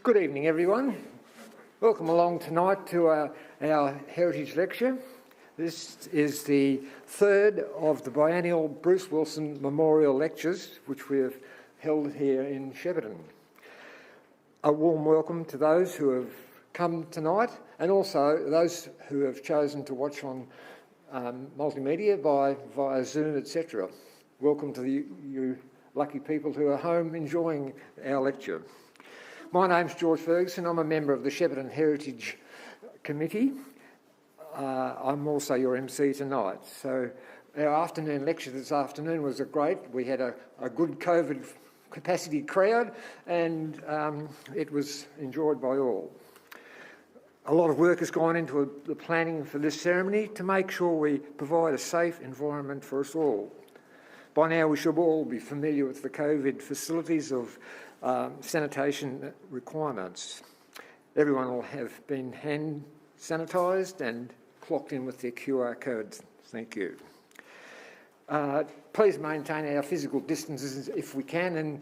Good evening, everyone. Welcome along tonight to our Heritage Lecture. This is the third of the Biennial Bruce Wilson Memorial Lectures, which we have held here in Shepparton. A warm welcome to those who have come tonight and also those who have chosen to watch on multimedia via Zoom, etc. Welcome to you lucky people who are home enjoying our lecture. My name's George Ferguson. I'm a member of the Shepparton Heritage Committee. I'm also your MC tonight. So our afternoon lecture this afternoon was great. We had a good COVID capacity crowd and it was enjoyed by all. A lot of work has gone into the planning for this ceremony to make sure we provide a safe environment for us all. By now we should all be familiar with the COVID facilities of sanitation requirements. Everyone will have been hand sanitised and clocked in with their QR codes. Thank you. Please maintain our physical distances if we can, and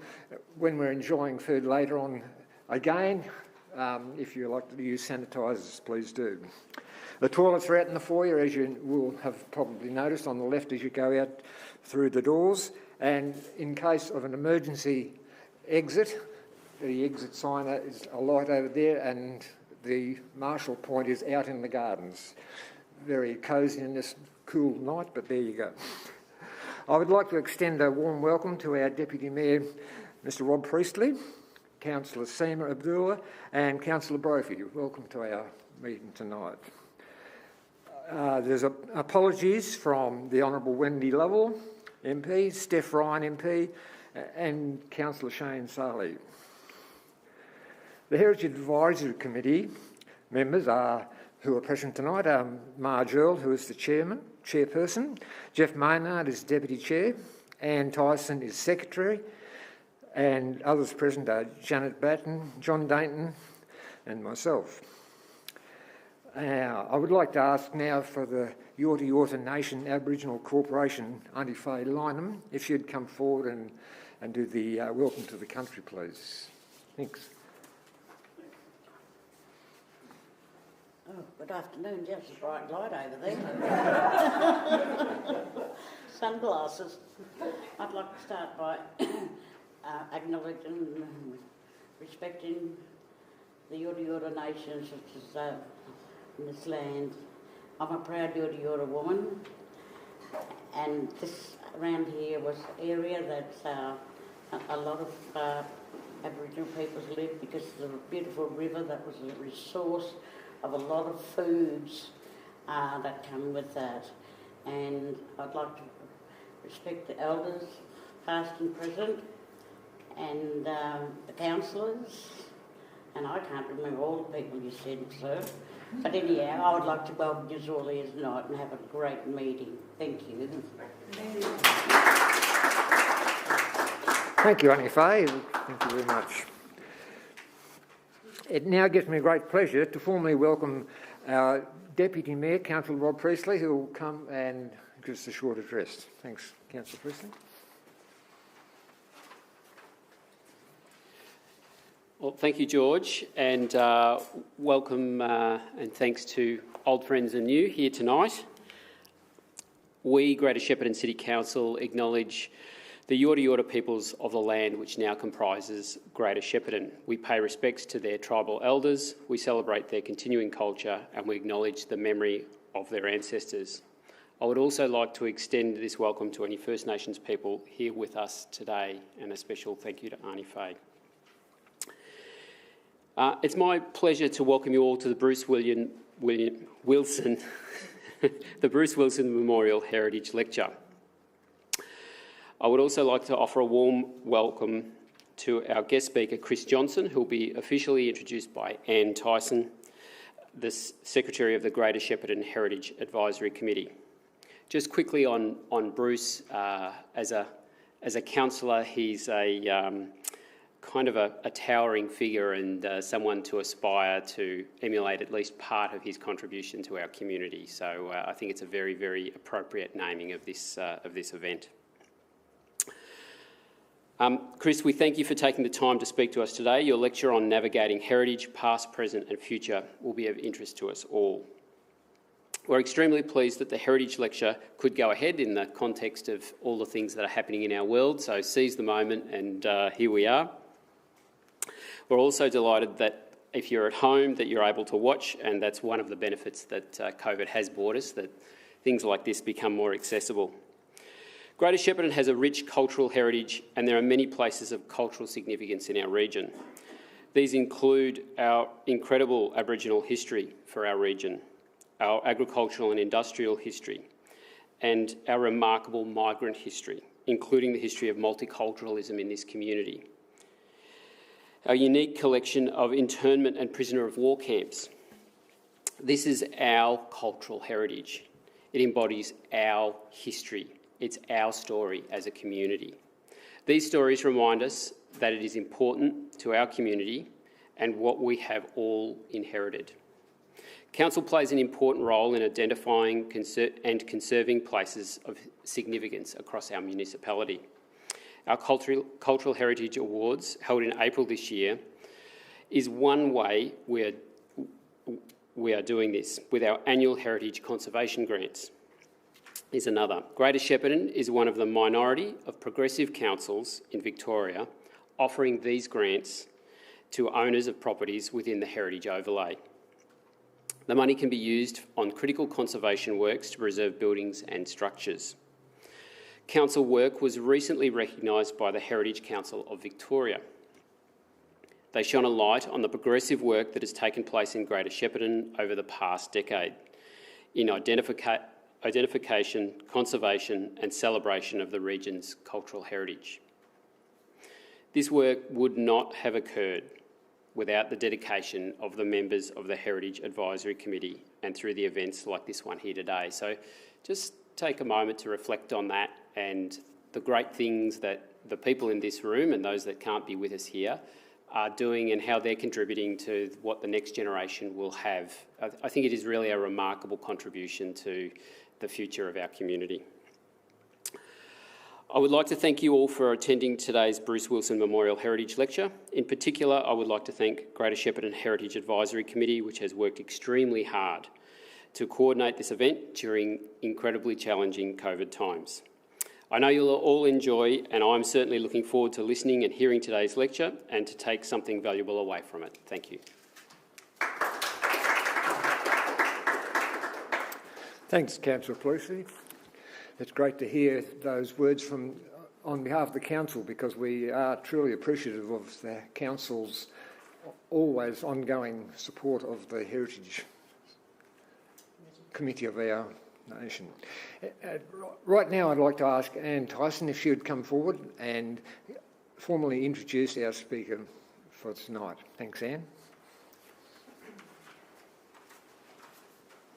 when we're enjoying food later on again, if you like to use sanitisers, please do. The toilets are out in the foyer, as you will have probably noticed on the left as you go out through the doors, and in case of an emergency exit, the exit sign is a light over there and the marshal point is out in the gardens. Very cosy in this cool night, but there you go. I would like to extend a warm welcome to our Deputy Mayor, Mr Rob Priestley, Councillor Seema Abdullah and Councillor Brophy. Welcome to our meeting tonight. There's apologies from the Honourable Wendy Lovell MP, Steph Ryan MP and Councillor Shane Saley. The Heritage Advisory Committee members who are present tonight are Marge Earle, who is the chairperson, Jeff Maynard is Deputy Chair, Anne Tyson is Secretary, and others present are Janet Batten, John Dainton and myself. I would like to ask now for the Yorta Yorta Nation Aboriginal Corporation, Auntie Faye Lynham, if she'd come forward and do the welcome to the country, please. Thanks. Oh, good afternoon. Just a bright light over there. Sunglasses. I'd like to start by acknowledging and respecting the Yorta Yorta Nation, which is in this land. I'm a proud Yorta Yorta woman, and this around here was an area that a lot of Aboriginal peoples lived because of the beautiful river that was a resource of a lot of foods that come with that. And I'd like to respect the elders, past and present, and the councillors, and I can't remember all the people you said, sir. But anyhow, I would like to welcome you all here tonight and have a great meeting. Thank you. Thank you, Auntie Faye. Thank you very much. It now gives me great pleasure to formally welcome our Deputy Mayor, Councillor Rob Priestley, who will come and give us a short address. Thanks, Councillor Priestley. Well, thank you, George, and welcome and thanks to old friends and new here tonight. We, Greater Shepparton City Council, acknowledge the Yorta Yorta peoples of the land which now comprises Greater Shepparton. We pay respects to their tribal elders, we celebrate their continuing culture and we acknowledge the memory of their ancestors. I would also like to extend this welcome to any First Nations people here with us today, and a special thank you to Auntie Faye. It's my pleasure to welcome you all to the Bruce Wilson the Bruce Wilson Memorial Heritage Lecture. I would also like to offer a warm welcome to our guest speaker, Chris Johnston, who will be officially introduced by Anne Tyson, the Secretary of the Greater Shepparton Heritage Advisory Committee. Just quickly on Bruce, as a councillor, he's a kind of a towering figure and someone to aspire to emulate at least part of his contribution to our community. So I think it's a very, very appropriate naming of this event. Chris, we thank you for taking the time to speak to us today. Your lecture on navigating heritage, past, present and future will be of interest to us all. We're extremely pleased that the Heritage Lecture could go ahead in the context of all the things that are happening in our world, so seize the moment and here we are. We're also delighted that if you're at home that you're able to watch, and that's one of the benefits that COVID has brought us, that things like this become more accessible. Greater Shepparton has a rich cultural heritage and there are many places of cultural significance in our region. These include our incredible Aboriginal history for our region, our agricultural and industrial history, and our remarkable migrant history, including the history of multiculturalism in this community. Our unique collection of internment and prisoner of war camps. This is our cultural heritage. It embodies our history. It's our story as a community. These stories remind us that it is important to our community and what we have all inherited. Council plays an important role in identifying and conserving places of significance across our municipality. Our Cultural Heritage Awards, held in April this year, is one way we are doing this, with our annual Heritage Conservation Grants is another. Greater Shepparton is one of the minority of progressive councils in Victoria offering these grants to owners of properties within the heritage overlay. The money can be used on critical conservation works to preserve buildings and structures. Council work was recently recognised by the Heritage Council of Victoria. They shone a light on the progressive work that has taken place in Greater Shepparton over the past decade in identification, conservation and celebration of the region's cultural heritage. This work would not have occurred without the dedication of the members of the Heritage Advisory Committee and through the events like this one here today. So just take a moment to reflect on that and the great things that the people in this room and those that can't be with us here are doing and how they're contributing to what the next generation will have. I think it is really a remarkable contribution to the future of our community. I would like to thank you all for attending today's Bruce Wilson Memorial Heritage Lecture. In particular, I would like to thank Greater Shepparton Heritage Advisory Committee, which has worked extremely hard to coordinate this event during incredibly challenging COVID times. I know you'll all enjoy, and I'm certainly looking forward to listening and hearing today's lecture and to take something valuable away from it. Thank you. Thanks, Councillor Pelosi. It's great to hear those words on behalf of the Council, because we are truly appreciative of the Council's always ongoing support of the Heritage Committee of our nation. Right now I'd like to ask Anne Tyson if she would come forward and formally introduce our speaker for tonight. Thanks, Anne.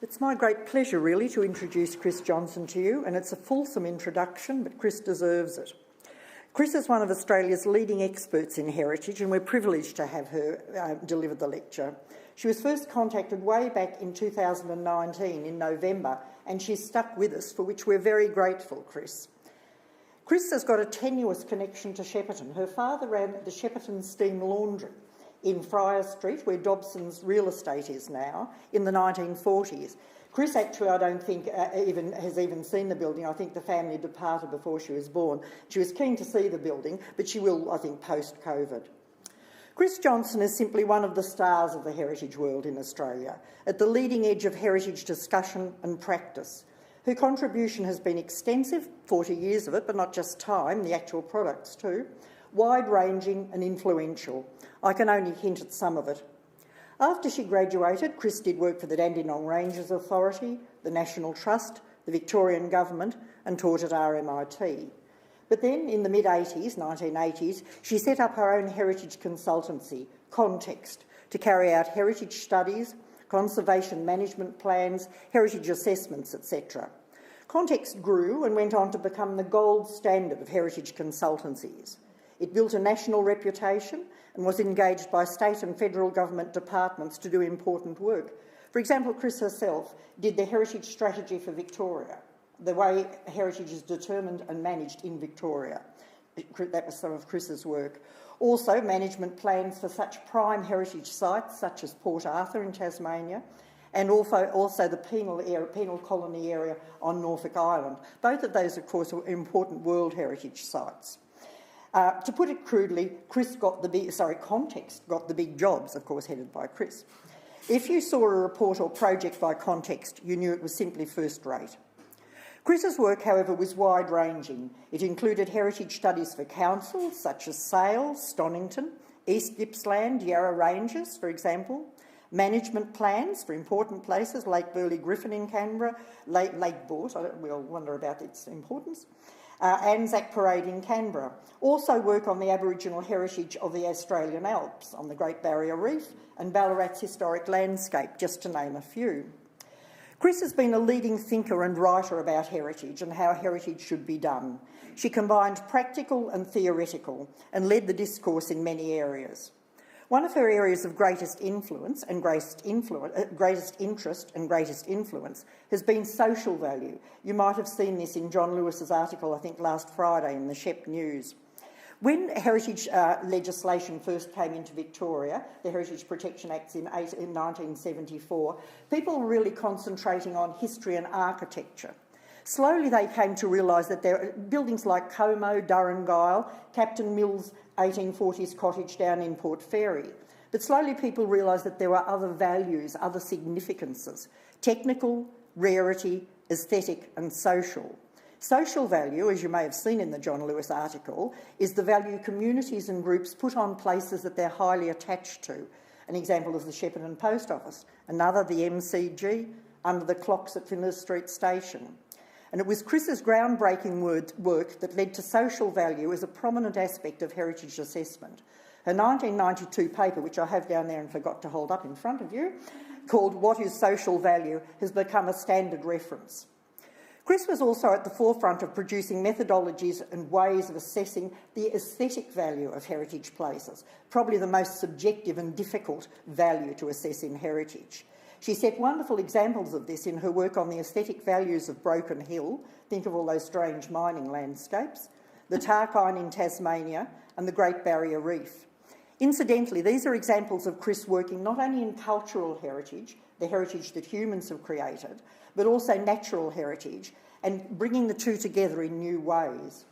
It's my great pleasure, really, to introduce Chris Johnston to you, and it's a fulsome introduction, but Chris deserves it. Chris is one of Australia's leading experts in heritage, and we're privileged to have her deliver the lecture. She was first contacted way back in 2019, in November, and she's stuck with us, for which we're very grateful, Chris. Chris has got a tenuous connection to Shepparton. Her father ran the Shepparton Steam Laundry in Friar Street, where Dobson's real estate is now, in the 1940s. Chris actually, I don't think, has even seen the building. I think the family departed before she was born. She was keen to see the building, but she will, I think, post-COVID. Chris Johnston is simply one of the stars of the heritage world in Australia, at the leading edge of heritage discussion and practice. Her contribution has been extensive, 40 years of it, but not just time, the actual products too, wide-ranging and influential. I can only hint at some of it. After she graduated, Chris did work for the Dandenong Rangers Authority, the National Trust, the Victorian Government, and taught at RMIT. But then, in the mid-80s, 1980s, she set up her own heritage consultancy, Context, to carry out heritage studies, conservation management plans, heritage assessments, etc. Context grew and went on to become the gold standard of heritage consultancies. It built a national reputation and was engaged by state and federal government departments to do important work. For example, Chris herself did the heritage strategy for Victoria, the way heritage is determined and managed in Victoria. That was some of Chris's work. Also, management plans for such prime heritage sites such as Port Arthur in Tasmania, and also the penal colony area on Norfolk Island. Both of those, of course, are important World Heritage sites. To put it crudely, Context got the big jobs, of course, headed by Chris. If you saw a report or project by Context, you knew it was simply first-rate. Chris's work, however, was wide-ranging. It included heritage studies for councils such as Sale, Stonington, East Gippsland, Yarra Ranges, for example, management plans for important places, Lake Burley Griffin in Canberra, Lake Bort, we'll wonder about its importance, Anzac Parade in Canberra. Also work on the Aboriginal heritage of the Australian Alps, on the Great Barrier Reef, and Ballarat's historic landscape, just to name a few. Chris has been a leading thinker and writer about heritage and how heritage should be done. She combined practical and theoretical and led the discourse in many areas. One of her areas of greatest interest and greatest influence has been social value. You might have seen this in John Lewis's article, I think last Friday, in the Shep News. When heritage legislation first came into Victoria, the Heritage Protection Acts in 1974, people were really concentrating on history and architecture. Slowly they came to realise that there are buildings like Como, Durrangile, Captain Mill's 1840s cottage down in Port Fairy. But slowly people realised that there were other values, other significances: technical, rarity, aesthetic and social. Social value, as you may have seen in the John Lewis article, is the value communities and groups put on places that they're highly attached to. An example is the Shepparton Post Office, another the MCG, under the clocks at Flinders Street Station. And it was Chris's groundbreaking work that led to social value as a prominent aspect of heritage assessment. Her 1992 paper, which I have down there and forgot to hold up in front of you, called What is Social Value, has become a standard reference. Chris was also at the forefront of producing methodologies and ways of assessing the aesthetic value of heritage places, probably the most subjective and difficult value to assess in heritage. She set wonderful examples of this in her work on the aesthetic values of Broken Hill, think of all those strange mining landscapes, the Tarkine in Tasmania and the Great Barrier Reef. Incidentally, these are examples of Chris working not only in cultural heritage, the heritage that humans have created, but also natural heritage, and bringing the two together in new ways.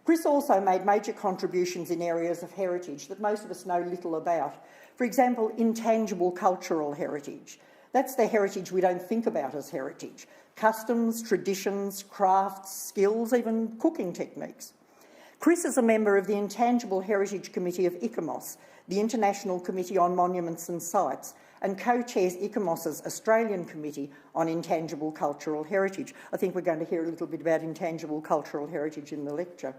Chris also made major contributions in areas of heritage that most of us know little about. For example, intangible cultural heritage. That's the heritage we don't think about as heritage. Customs, traditions, crafts, skills, even cooking techniques. Chris is a member of the Intangible Heritage Committee of ICOMOS, the International Committee on Monuments and Sites, and co-chairs ICOMOS's Australian Committee on Intangible Cultural Heritage. I think we're going to hear a little bit about intangible cultural heritage in the lecture.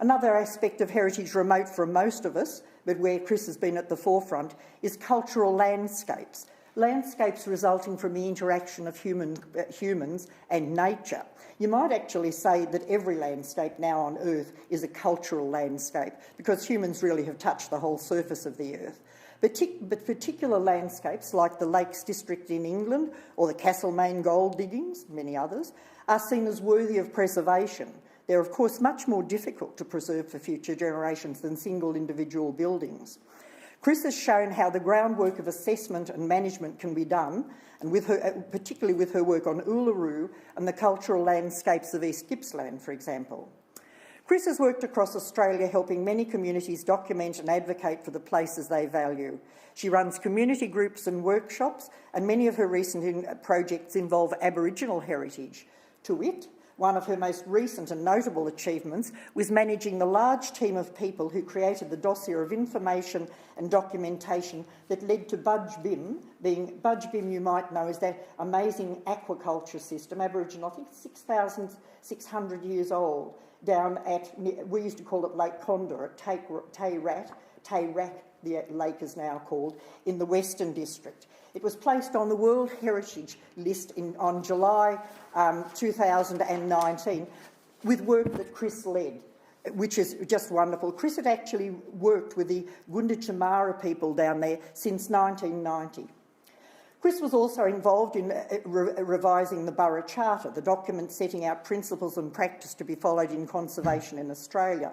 Another aspect of heritage remote from most of us, but where Chris has been at the forefront, is cultural landscapes. Landscapes resulting from the interaction of humans and nature. You might actually say that every landscape now on Earth is a cultural landscape because humans really have touched the whole surface of the Earth. But particular landscapes like the Lakes District in England or the Castlemaine gold diggings, many others, are seen as worthy of preservation. They're of course much more difficult to preserve for future generations than single individual buildings. Chris has shown how the groundwork of assessment and management can be done, and particularly with her work on Uluru and the cultural landscapes of East Gippsland, for example. Chris has worked across Australia helping many communities document and advocate for the places they value. She runs community groups and workshops, and many of her recent projects involve Aboriginal heritage. To wit, one of her most recent and notable achievements was managing the large team of people who created the dossier of information and documentation that led to Budge Bim. Budge Bim, you might know, is that amazing aquaculture system, Aboriginal, I think 6,600 years old, down at, we used to call it Lake Condor, at Tayrak, the lake is now called, in the Western District. It was placed on the World Heritage List on July 2019 with work that Chris led, which is just wonderful. Chris had actually worked with the Gunditjmara people down there since 1990. Chris was also involved in revising the Borough Charter, the document setting out principles and practice to be followed in conservation in Australia.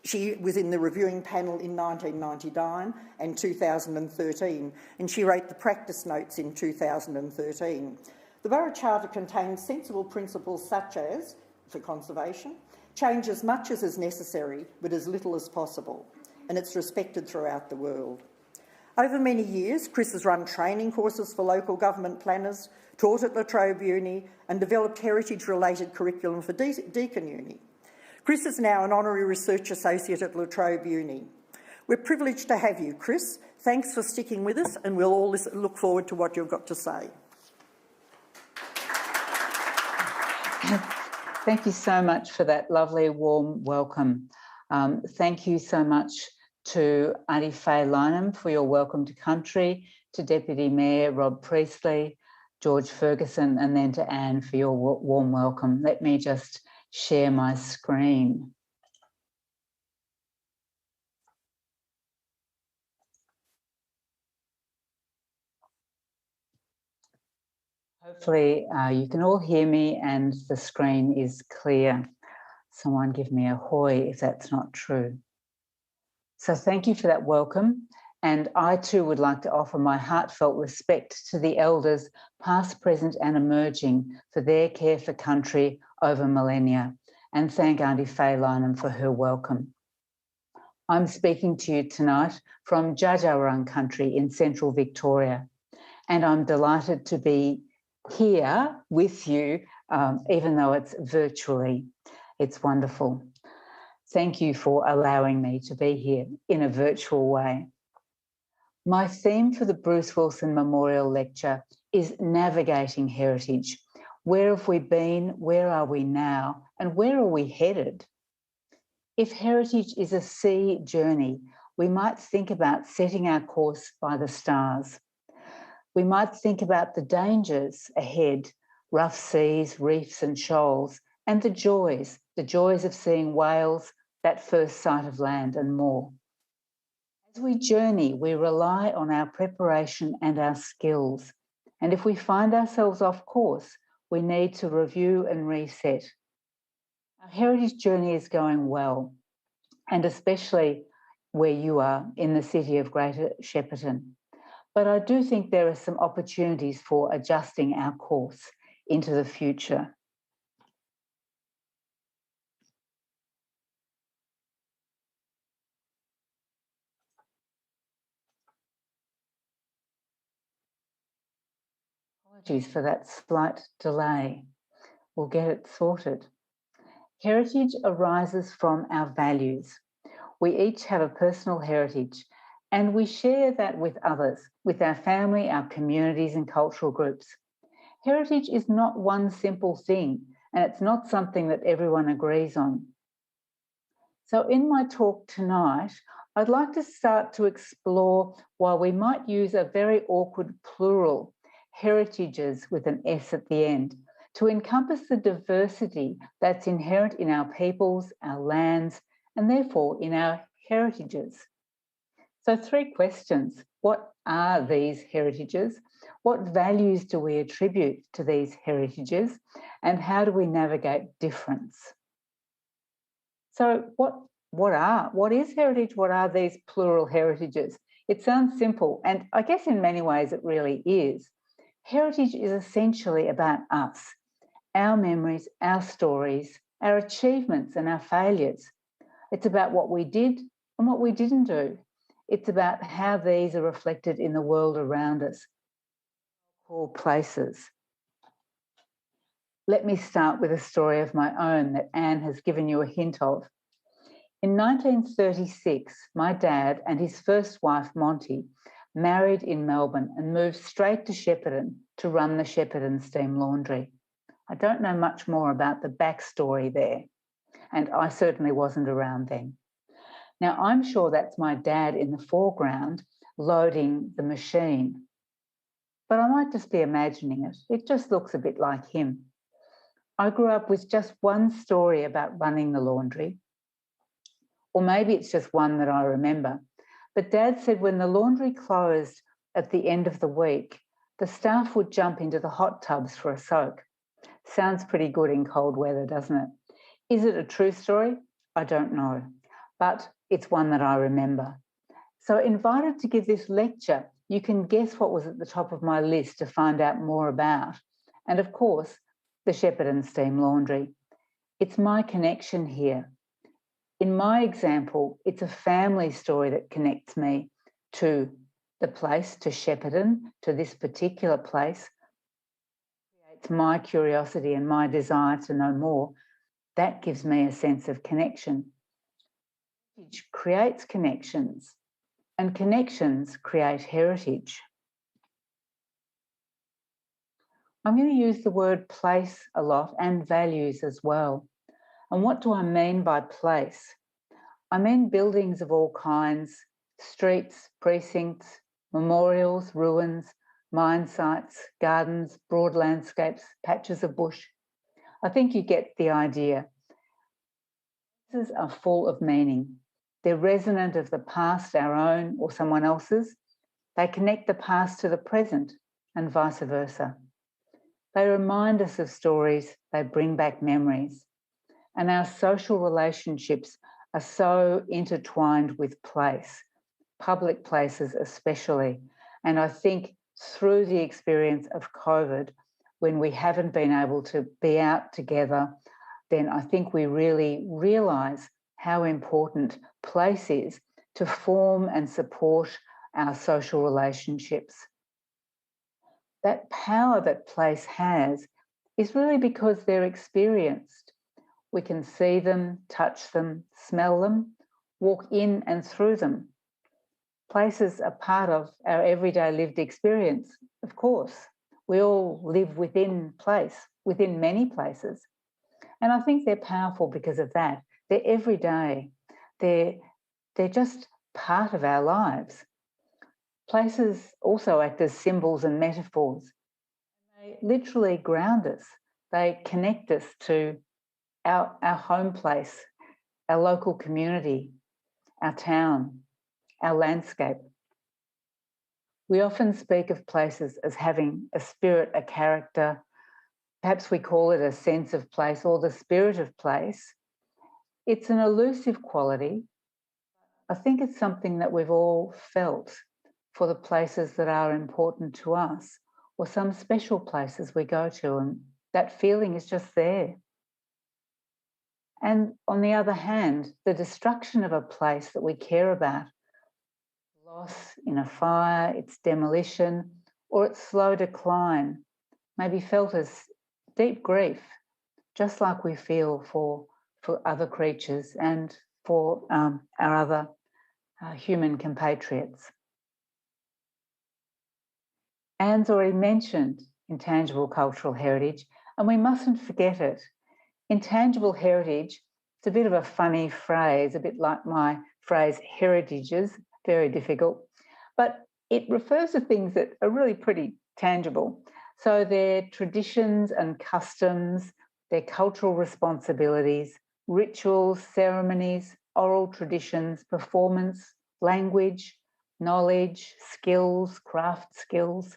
She was in the reviewing panel in 1999 and 2013, and she wrote the practice notes in 2013. The Borough Charter contains sensible principles such as, for conservation, change as much as is necessary but as little as possible, and it's respected throughout the world. Over many years, Chris has run training courses for local government planners, taught at La Trobe Uni and developed heritage-related curriculum for Deakin Uni. Chris is now an Honorary Research Associate at La Trobe Uni. We're privileged to have you, Chris. Thanks for sticking with us, and we'll all look forward to what you've got to say. Thank you so much for that lovely, warm welcome. Thank you so much to Auntie Faye Lynham for your welcome to country, to Deputy Mayor Rob Priestley, George Ferguson, and then to Anne for your warm welcome. Let me just share my screen. Hopefully you can all hear me and the screen is clear. Someone give me a hoy if that's not true. So thank you for that welcome. And I too would like to offer my heartfelt respect to the elders, past, present and emerging, for their care for country over millennia, and thank Auntie Faye Lynham for her welcome. I'm speaking to you tonight from Djadjawurrung country in central Victoria, and I'm delighted to be here with you, even though it's virtually. It's wonderful. Thank you for allowing me to be here in a virtual way. My theme for the Bruce Wilson Memorial Lecture is navigating heritage. Where have we been? Where are we now? And where are we headed? If heritage is a sea journey, we might think about setting our course by the stars. We might think about the dangers ahead, rough seas, reefs and shoals, and the joys of seeing whales, that first sight of land and more. As we journey, we rely on our preparation and our skills. And if we find ourselves off course, we need to review and reset. Our heritage journey is going well, and especially where you are in the city of Greater Shepparton. But I do think there are some opportunities for adjusting our course into the future. Apologies for that slight delay. We'll get it sorted. Heritage arises from our values. We each have a personal heritage, and we share that with others, with our family, our communities and cultural groups. Heritage is not one simple thing, and it's not something that everyone agrees on. So in my talk tonight, I'd like to start to explore why we might use a very awkward plural, heritages with an S at the end, to encompass the diversity that's inherent in our peoples, our lands, and therefore in our heritages. So 3 questions. What are these heritages? What values do we attribute to these heritages? And how do we navigate difference? So what is heritage? What are these plural heritages? It sounds simple, and I guess in many ways it really is. Heritage is essentially about us, our memories, our stories, our achievements and our failures. It's about what we did and what we didn't do. It's about how these are reflected in the world around us, all places. Let me start with a story of my own that Anne has given you a hint of. In 1936, my dad and his first wife, Monty, married in Melbourne and moved straight to Shepparton to run the Shepparton Steam Laundry. I don't know much more about the backstory there, and I certainly wasn't around then. Now, I'm sure that's my dad in the foreground loading the machine, but I might just be imagining it. It just looks a bit like him. I grew up with just one story about running the laundry, or maybe it's just one that I remember. But Dad said when the laundry closed at the end of the week, the staff would jump into the hot tubs for a soak. Sounds pretty good in cold weather, doesn't it? Is it a true story? I don't know, but it's one that I remember. So invited to give this lecture, you can guess what was at the top of my list to find out more about. And of course, the Shepparton steam laundry. It's my connection here. In my example, it's a family story that connects me to the place, to Shepparton, to this particular place. It's my curiosity and my desire to know more. That gives me a sense of connection. Heritage creates connections, and connections create heritage. I'm going to use the word place a lot and values as well. And what do I mean by place? I mean buildings of all kinds, streets, precincts, memorials, ruins, mine sites, gardens, broad landscapes, patches of bush. I think you get the idea. Places are full of meaning. They're resonant of the past, our own or someone else's. They connect the past to the present and vice versa. They remind us of stories, they bring back memories. And our social relationships are so intertwined with place, public places especially. And I think through the experience of COVID, when we haven't been able to be out together, then I think we really realise how important place is to form and support our social relationships. That power that place has is really because they're experienced. We can see them, touch them, smell them, walk in and through them. Places are part of our everyday lived experience, of course. We all live within place, within many places. And I think they're powerful because of that. They're everyday. They're just part of our lives. Places also act as symbols and metaphors. They literally ground us. They connect us to our home place, our local community, our town, our landscape. We often speak of places as having a spirit, a character. Perhaps we call it a sense of place or the spirit of place. It's an elusive quality. I think it's something that we've all felt for the places that are important to us or some special places we go to, and that feeling is just there. And on the other hand, the destruction of a place that we care about, loss in a fire, its demolition, or its slow decline, may be felt as deep grief, just like we feel for other creatures and for our other human compatriots. Anne's already mentioned intangible cultural heritage, and we mustn't forget it. Intangible heritage, it's a bit of a funny phrase, a bit like my phrase heritages, very difficult, but it refers to things that are really pretty tangible. So they're traditions and customs, their cultural responsibilities, rituals, ceremonies, oral traditions, performance, language, knowledge, skills, craft skills.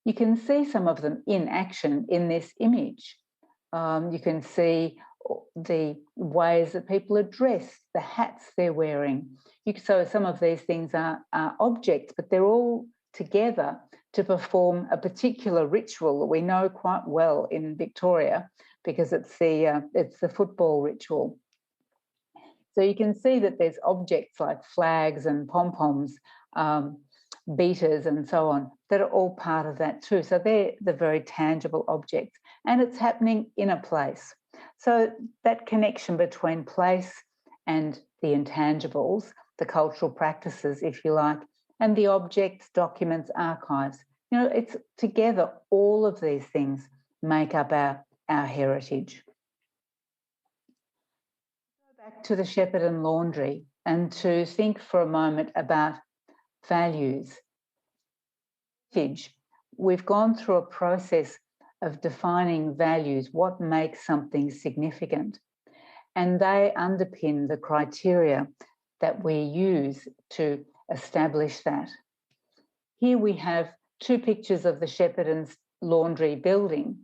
You can see some of them in action in this image. You can see the ways that people are dressed, the hats they're wearing. So some of these things are objects, but they're all together to perform a particular ritual that we know quite well in Victoria because it's the football ritual. So you can see that there's objects like flags and pom-poms, beaters and so on, that are all part of that too. So they're the very tangible objects, and it's happening in a place. So that connection between place and the intangibles, the cultural practices, if you like, and the objects, documents, archives, it's together, all of these things make up our heritage. Go back to the Shepparton laundry and to think for a moment about values. We've gone through a process of defining values, what makes something significant, and they underpin the criteria that we use to establish that. Here we have two pictures of the Shepparton's laundry building,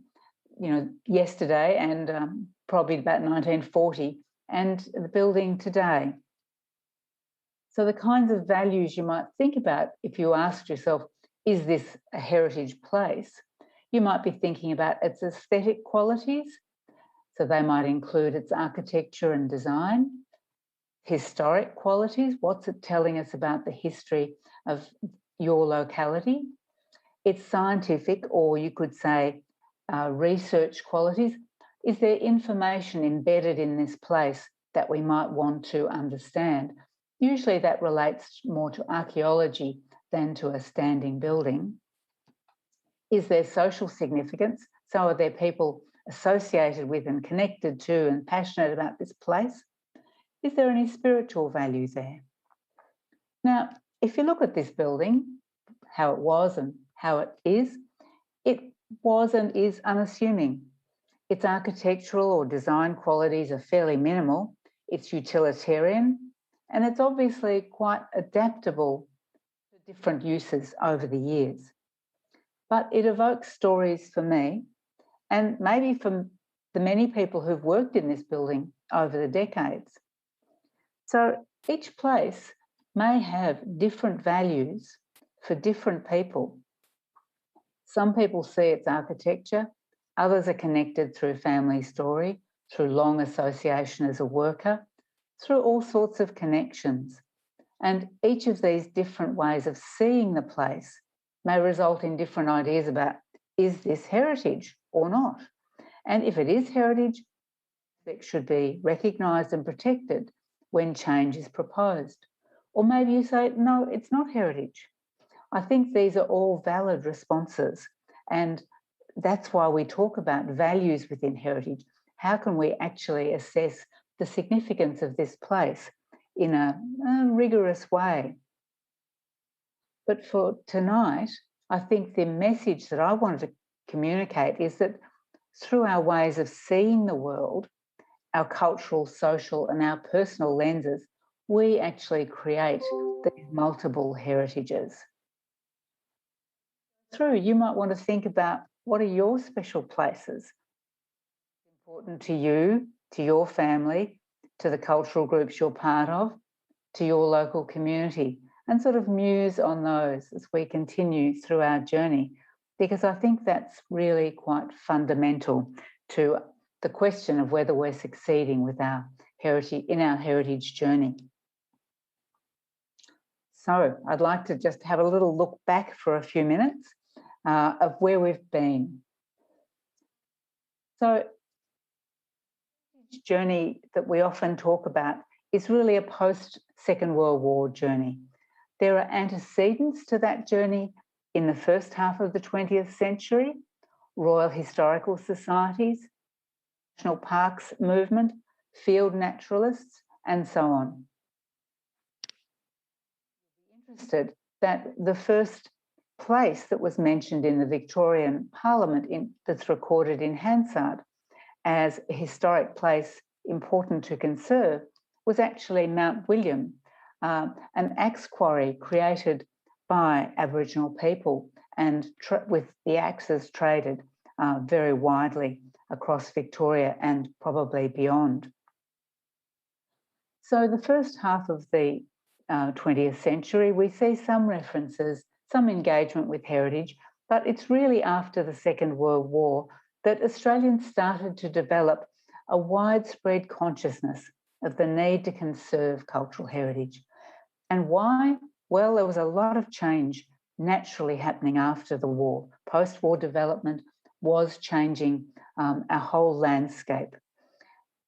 yesterday and probably about 1940, and the building today. So the kinds of values you might think about if you asked yourself, is this a heritage place? You might be thinking about its aesthetic qualities. So they might include its architecture and design, historic qualities, what's it telling us about the history of your locality, its scientific, or you could say research qualities. Is there information embedded in this place that we might want to understand? Usually that relates more to archaeology than to a standing building. Is there social significance? So are there people associated with and connected to and passionate about this place? Is there any spiritual value there? Now, if you look at this building, how it was and how it was and is unassuming. Its architectural or design qualities are fairly minimal. It's utilitarian, and it's obviously quite adaptable to different uses over the years. But it evokes stories for me, and maybe from the many people who've worked in this building over the decades. So each place may have different values for different people. Some people see its architecture, others are connected through family story, through long association as a worker, through all sorts of connections. And each of these different ways of seeing the place may result in different ideas about, is this heritage or not? And if it is heritage, it should be recognised and protected when change is proposed. Or maybe you say, no, it's not heritage. I think these are all valid responses. And that's why we talk about values within heritage. How can we actually assess the significance of this place in a rigorous way? But for tonight, I think the message that I wanted to communicate is that through our ways of seeing the world, our cultural, social, and our personal lenses, we actually create these multiple heritages. Through, you might want to think about, what are your special places important to you, to your family, to the cultural groups you're part of, to your local community, and sort of muse on those as we continue through our journey, because I think that's really quite fundamental to the question of whether we're succeeding with our heritage journey. So I'd like to just have a little look back for a few minutes of where we've been. So the journey that we often talk about is really a post-Second World War journey. There are antecedents to that journey in the first half of the 20th century, Royal Historical Societies, National Parks movement, field naturalists, and so on. You'll be interested that the first place that was mentioned in the Victorian Parliament that's recorded in Hansard as a historic place important to conserve was actually Mount William, an axe quarry created by Aboriginal people and with the axes traded very widely across Victoria and probably beyond. So the first half of the 20th century, we see some references, some engagement with heritage, but it's really after the Second World War that Australians started to develop a widespread consciousness of the need to conserve cultural heritage. And why? Well, there was a lot of change naturally happening after the war. Post-war development was changing our whole landscape.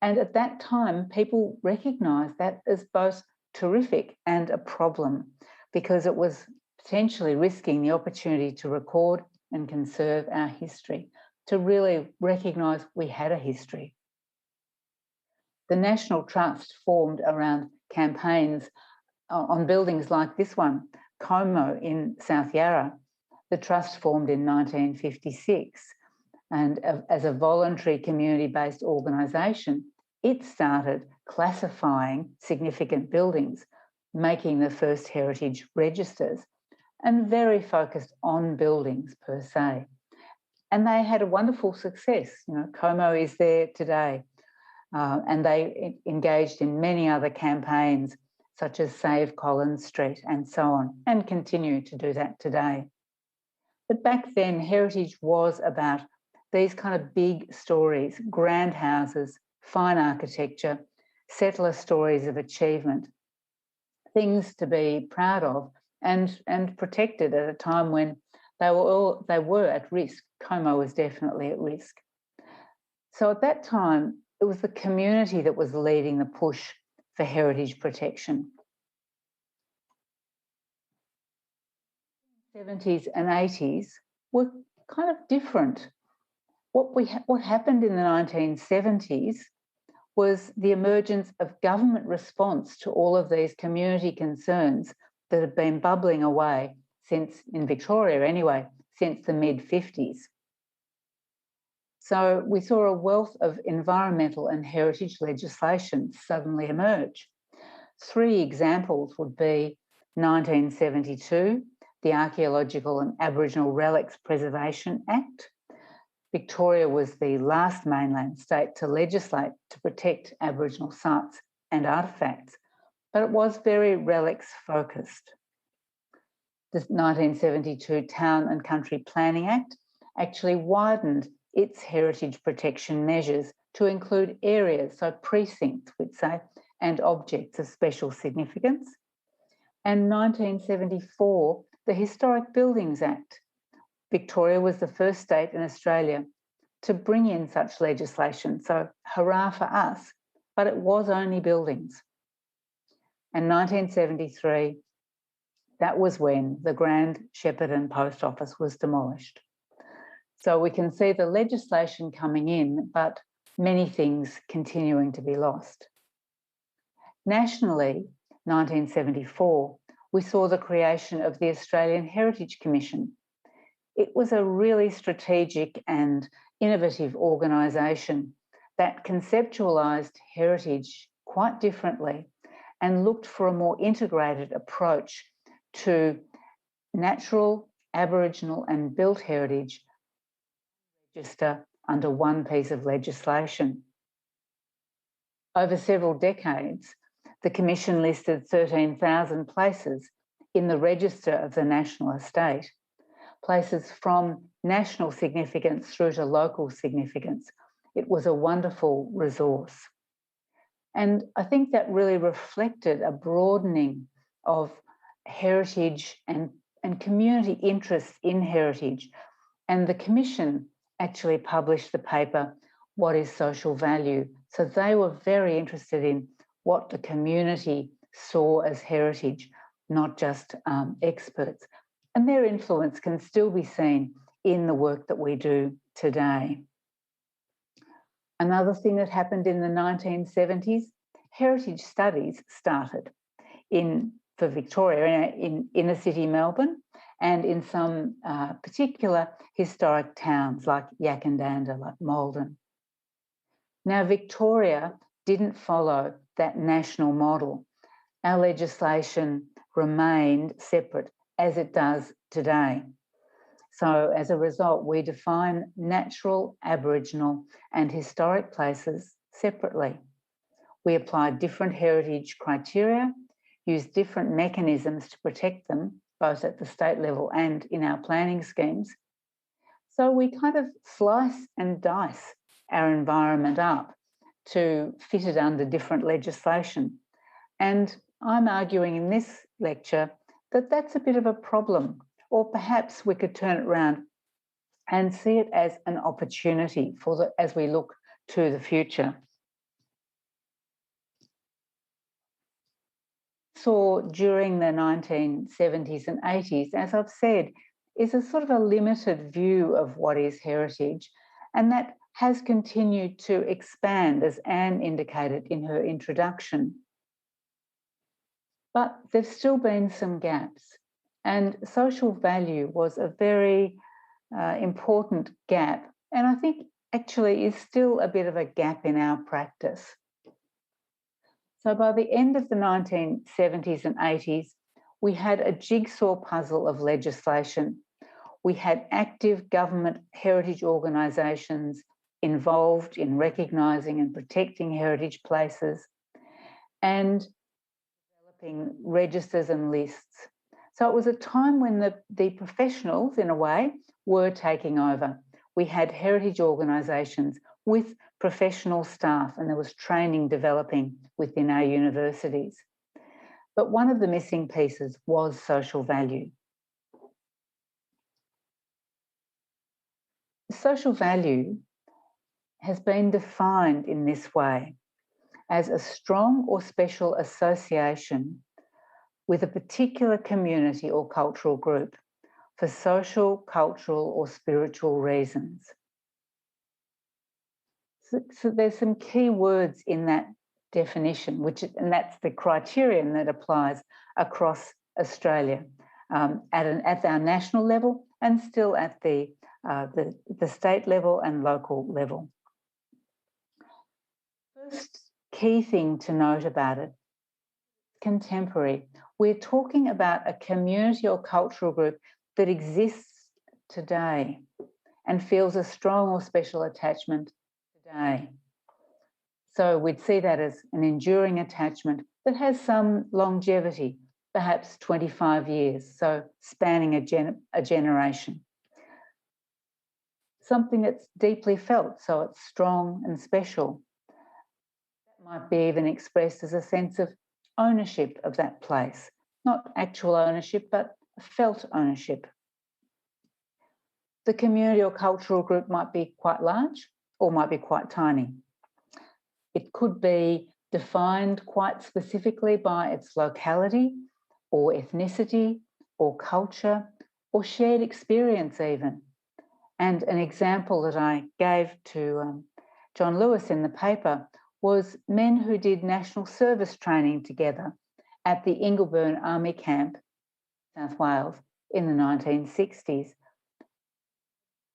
And at that time, people recognised that as both terrific and a problem, because it was potentially risking the opportunity to record and conserve our history, to really recognise we had a history. The National Trust formed around campaigns on buildings like this one, Como in South Yarra. The Trust formed in 1956, and as a voluntary community-based organisation, it started classifying significant buildings, making the first heritage registers, and very focused on buildings per se. And they had a wonderful success. You know, Como is there today, and they engaged in many other campaigns such as Save Collins Street and so on, and continue to do that today. But back then, heritage was about these kind of big stories, grand houses, fine architecture, settler stories of achievement, things to be proud of and protected at a time when they were at risk. Como was definitely at risk. So at that time, it was the community that was leading the push for heritage protection. 70s and 80s were kind of different. What happened in the 1970s was the emergence of government response to all of these community concerns that had been bubbling away since, in Victoria anyway, since the mid-50s. So we saw a wealth of environmental and heritage legislation suddenly emerge. 3 examples would be 1972, the Archaeological and Aboriginal Relics Preservation Act. Victoria was the last mainland state to legislate to protect Aboriginal sites and artefacts, but it was very relics focused. The 1972 Town and Country Planning Act actually widened its heritage protection measures to include areas, so precincts, we'd say, and objects of special significance. And 1974, the Historic Buildings Act. Victoria was the first state in Australia to bring in such legislation, so hurrah for us, but it was only buildings. And 1973, that was when the Grand Shepparton Post Office was demolished. So we can see the legislation coming in, but many things continuing to be lost. Nationally, 1974, we saw the creation of the Australian Heritage Commission. It was a really strategic and innovative organisation that conceptualised heritage quite differently and looked for a more integrated approach to natural, Aboriginal and built heritage register under one piece of legislation. Over several decades, the Commission listed 13,000 places in the register of the National Estate, places from national significance through to local significance. It was a wonderful resource. And I think that really reflected a broadening of heritage and community interest in heritage. And the Commission actually published the paper, What is Social Value? So they were very interested in what the community saw as heritage, not just experts. And their influence can still be seen in the work that we do today. Another thing that happened in the 1970s, heritage studies started for Victoria, in inner city Melbourne, and in some particular historic towns like Yakandanda, like Malden. Now, Victoria didn't follow that national model. Our legislation remained separate, as it does today. So as a result, we define natural, Aboriginal and historic places separately. We apply different heritage criteria, use different mechanisms to protect them, both at the state level and in our planning schemes. So we kind of slice and dice our environment up to fit it under different legislation. And I'm arguing in this lecture that that's a bit of a problem, or perhaps we could turn it around and see it as an opportunity as we look to the future. Saw during the 1970s and 80s, as I've said, is a sort of a limited view of what is heritage, and that has continued to expand, as Anne indicated in her introduction. But there's still been some gaps, and social value was a very important gap, and I think actually is still a bit of a gap in our practice. So by the end of the 1970s and 80s, We had a jigsaw puzzle of legislation. We had active government heritage organisations involved in recognising and protecting heritage places and developing registers and lists. So it was a time when the professionals, in a way, were taking over. We had heritage organisations with professional staff, and there was training developing within our universities. But one of the missing pieces was social value. Social value has been defined in this way as a strong or special association with a particular community or cultural group for social, cultural, or spiritual reasons. So there's some key words in that definition, and that's the criterion that applies across Australia at our national level and still at the state level and local level. First key thing to note about it, contemporary. We're talking about a community or cultural group that exists today and feels a strong or special attachment today. So we'd see that as an enduring attachment that has some longevity, perhaps 25 years, so spanning a generation. Something that's deeply felt, so it's strong and special. That might be even expressed as a sense of ownership of that place, not actual ownership, but felt ownership. The community or cultural group might be quite large or might be quite tiny. It could be defined quite specifically by its locality or ethnicity or culture or shared experience even. And an example that I gave to John Lewis in the paper was men who did national service training together at the Ingleburn Army Camp, South Wales, in the 1960s.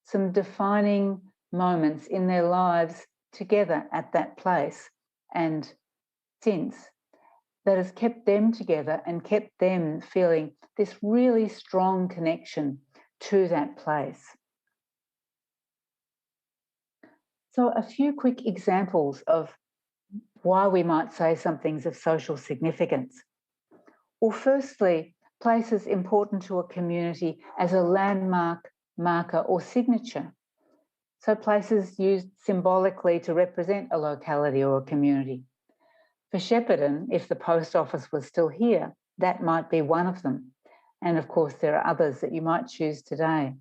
Some defining moments in their lives together at that place and since that has kept them together and kept them feeling this really strong connection to that place. So a few quick examples of why we might say something's of social significance. Well, firstly, places important to a community as a landmark, marker or signature. So places used symbolically to represent a locality or a community. For Shepparton, if the post office was still here, that might be one of them. And of course, there are others that you might choose today.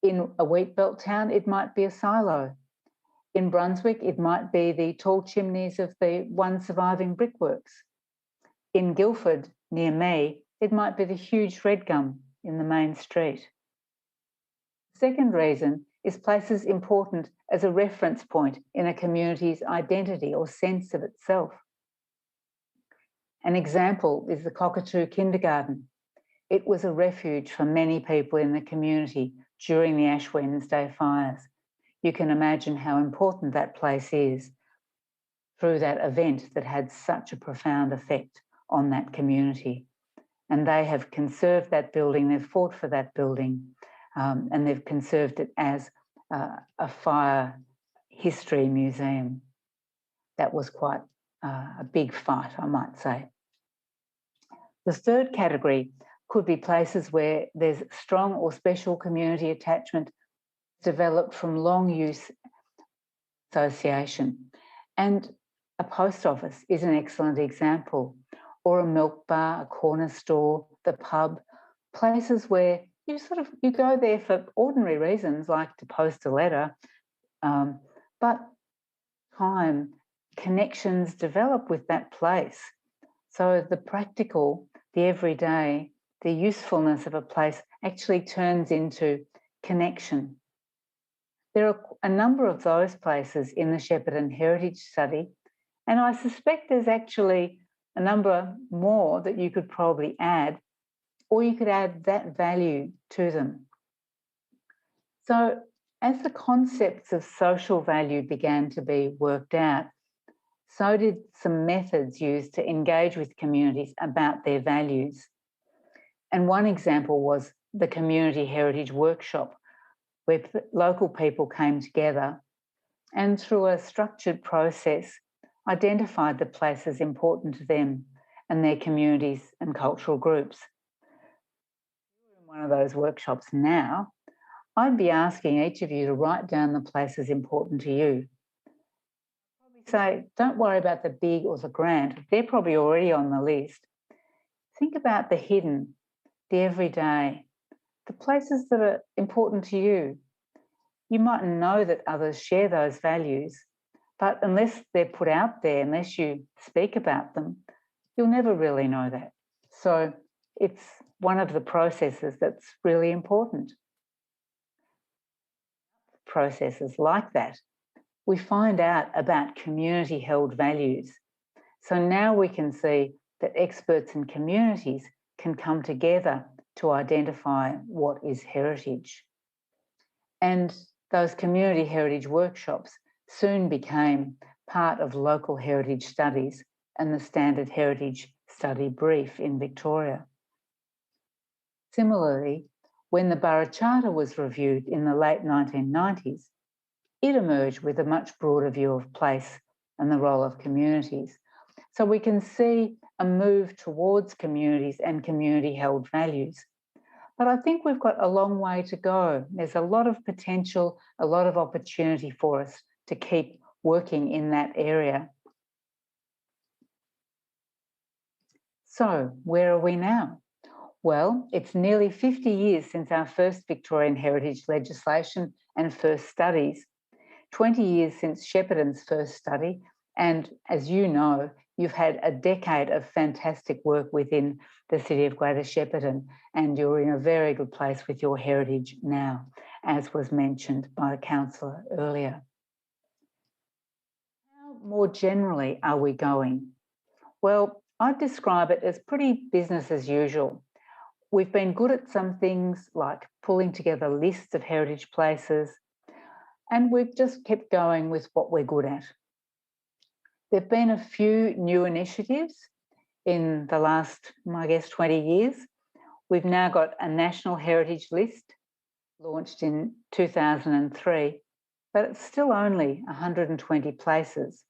In a wheatbelt town, it might be a silo. In Brunswick, it might be the tall chimneys of the one surviving brickworks. In Guildford, near me, it might be the huge red gum in the main street. Second reason is places important as a reference point in a community's identity or sense of itself. An example is the Cockatoo Kindergarten. It was a refuge for many people in the community during the Ash Wednesday fires. You can imagine how important that place is through that event that had such a profound effect on that community. And they have conserved that building, they've fought for that building, and they've conserved it as a fire history museum. That was quite a big fight, I might say. The third category could be places where there's strong or special community attachment developed from long use association. And a post office is an excellent example, or a milk bar, a corner store, the pub, places where you go there for ordinary reasons like to post a letter, but connections develop with that place. So the practical, the everyday, the usefulness of a place actually turns into connection. There are a number of those places in the Shepparton Heritage Study, and I suspect there's actually a number more that you could probably add, or you could add that value to them. So as the concepts of social value began to be worked out, so did some methods used to engage with communities about their values And one example was the Community Heritage Workshop, where local people came together and through a structured process identified the places important to them and their communities and cultural groups. In one of those workshops now, I'd be asking each of you to write down the places important to you. Probably say, don't worry about the big or the grand. They're probably already on the list. Think about the hidden, the everyday, the places that are important to you. You mightn't know that others share those values, but unless they're put out there, unless you speak about them, you'll never really know that. So it's one of the processes that's really important. Processes like that, we find out about community-held values. So now we can see that experts and communities can come together to identify what is heritage. And those community heritage workshops soon became part of local heritage studies and the standard heritage study brief in Victoria. Similarly, when the Borough Charter was reviewed in the late 1990s, it emerged with a much broader view of place and the role of communities. So we can see a move towards communities and community-held values. But I think we've got a long way to go. There's a lot of potential, a lot of opportunity for us to keep working in that area. So where are we now? Well, it's nearly 50 years since our first Victorian heritage legislation and first studies, 20 years since Shepparton's first study, and as you know, you've had a decade of fantastic work within the City of Greater Shepparton, and you're in a very good place with your heritage now, as was mentioned by the councillor earlier. How more generally are we going? Well, I'd describe it as pretty business as usual. We've been good at some things like pulling together lists of heritage places, and we've just kept going with what we're good at. There have been a few new initiatives in the last, I guess, 20 years. We've now got a national heritage list launched in 2003, but it's still only 120 places.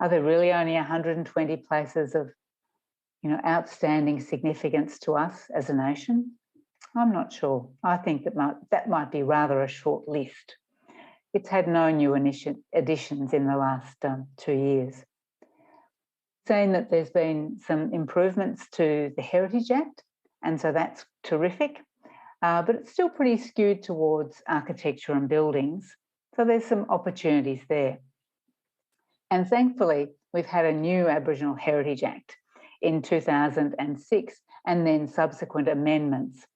Are there really only 120 places of outstanding significance to us as a nation? I'm not sure. I think that might be rather a short list. It's had no new additions in the last 2 years. Saying that there's been some improvements to the Heritage Act, and so that's terrific, but it's still pretty skewed towards architecture and buildings, so there's some opportunities there. And thankfully, we've had a new Aboriginal Heritage Act in 2006 and then subsequent amendments.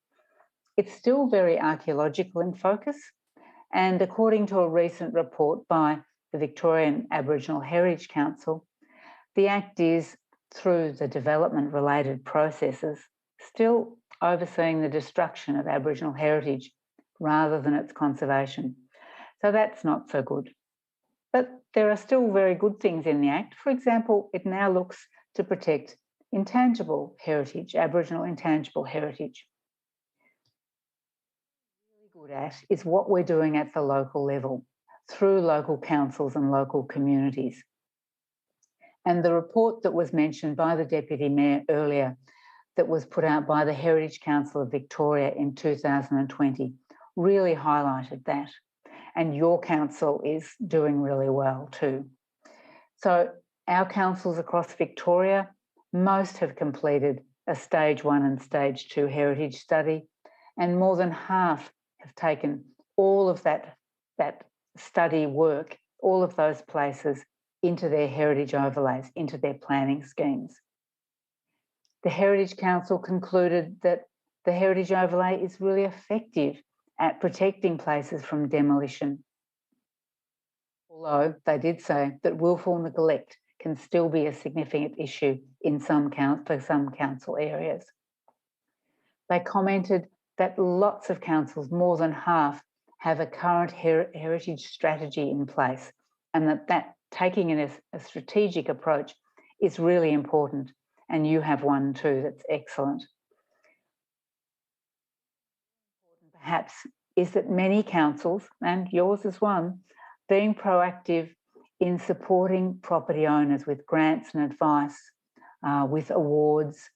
It's still very archaeological in focus, and according to a recent report by the Victorian Aboriginal Heritage Council, the Act is, through the development-related processes, still overseeing the destruction of Aboriginal heritage rather than its conservation. So that's not so good. But there are still very good things in the Act. For example, it now looks to protect intangible heritage, Aboriginal intangible heritage. What we're really good at is what we're doing at the local level, through local councils and local communities. And the report that was mentioned by the Deputy Mayor earlier, that was put out by the Heritage Council of Victoria in 2020, really highlighted that. And your council is doing really well too. So our councils across Victoria, most have completed a stage 1 and stage 2 heritage study, and more than half have taken all of that study work, all of those places, into their heritage overlays, into their planning schemes. The Heritage Council concluded that the heritage overlay is really effective at protecting places from demolition. Although they did say that willful neglect can still be a significant issue in some council areas. They commented that lots of councils, more than half, have a current heritage strategy in place, and that taking in a strategic approach is really important, and you have one too that's excellent. perhaps, is that many councils, and yours is one, being proactive in supporting property owners with grants and advice, with awards,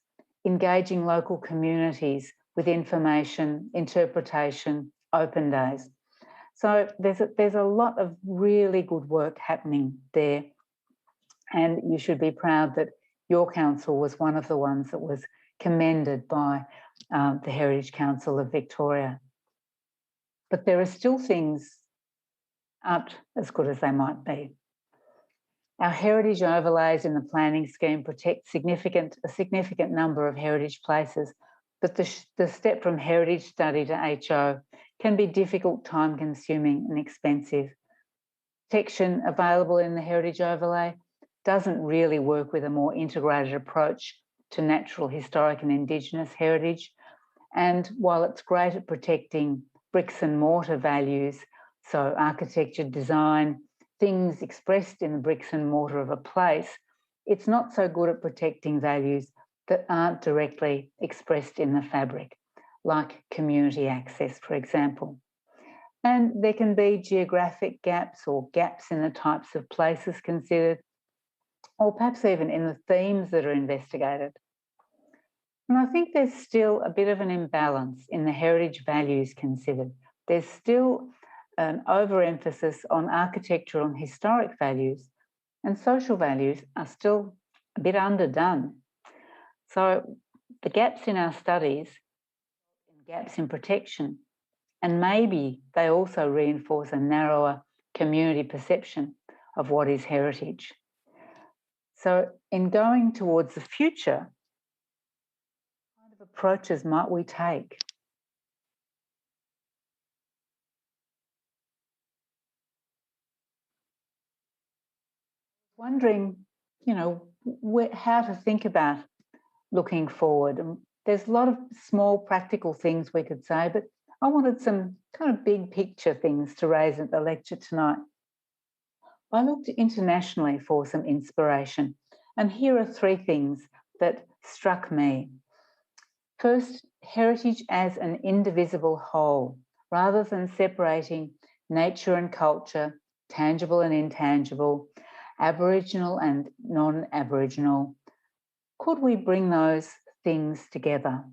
engaging local communities with information, interpretation, open days. So there's a lot of really good work happening there, and you should be proud that your council was one of the ones that was commended by the Heritage Council of Victoria. But there are still things aren't as good as they might be. Our heritage overlays in the planning scheme protect a significant number of heritage places, but the step from heritage study to HO can be difficult, time-consuming and expensive. Protection available in the heritage overlay doesn't really work with a more integrated approach to natural, historic and Indigenous heritage. And while it's great at protecting bricks and mortar values, so architecture, design, things expressed in the bricks and mortar of a place, it's not so good at protecting values that aren't directly expressed in the fabric, like community access, for example. And there can be geographic gaps or gaps in the types of places considered, or perhaps even in the themes that are investigated. And I think there's still a bit of an imbalance in the heritage values considered. There's still an overemphasis on architectural and historic values, and social values are still a bit underdone. So the gaps in our studies, gaps in protection, and maybe they also reinforce a narrower community perception of what is heritage. So in going towards the future, what kind of approaches might we take? Wondering, how to think about looking forward. And there's a lot of small practical things we could say, but I wanted some kind of big picture things to raise at the lecture tonight. I looked internationally for some inspiration, and here are 3 things that struck me. First, heritage as an indivisible whole, rather than separating nature and culture, tangible and intangible, Aboriginal and non-Aboriginal. Could we bring those things together?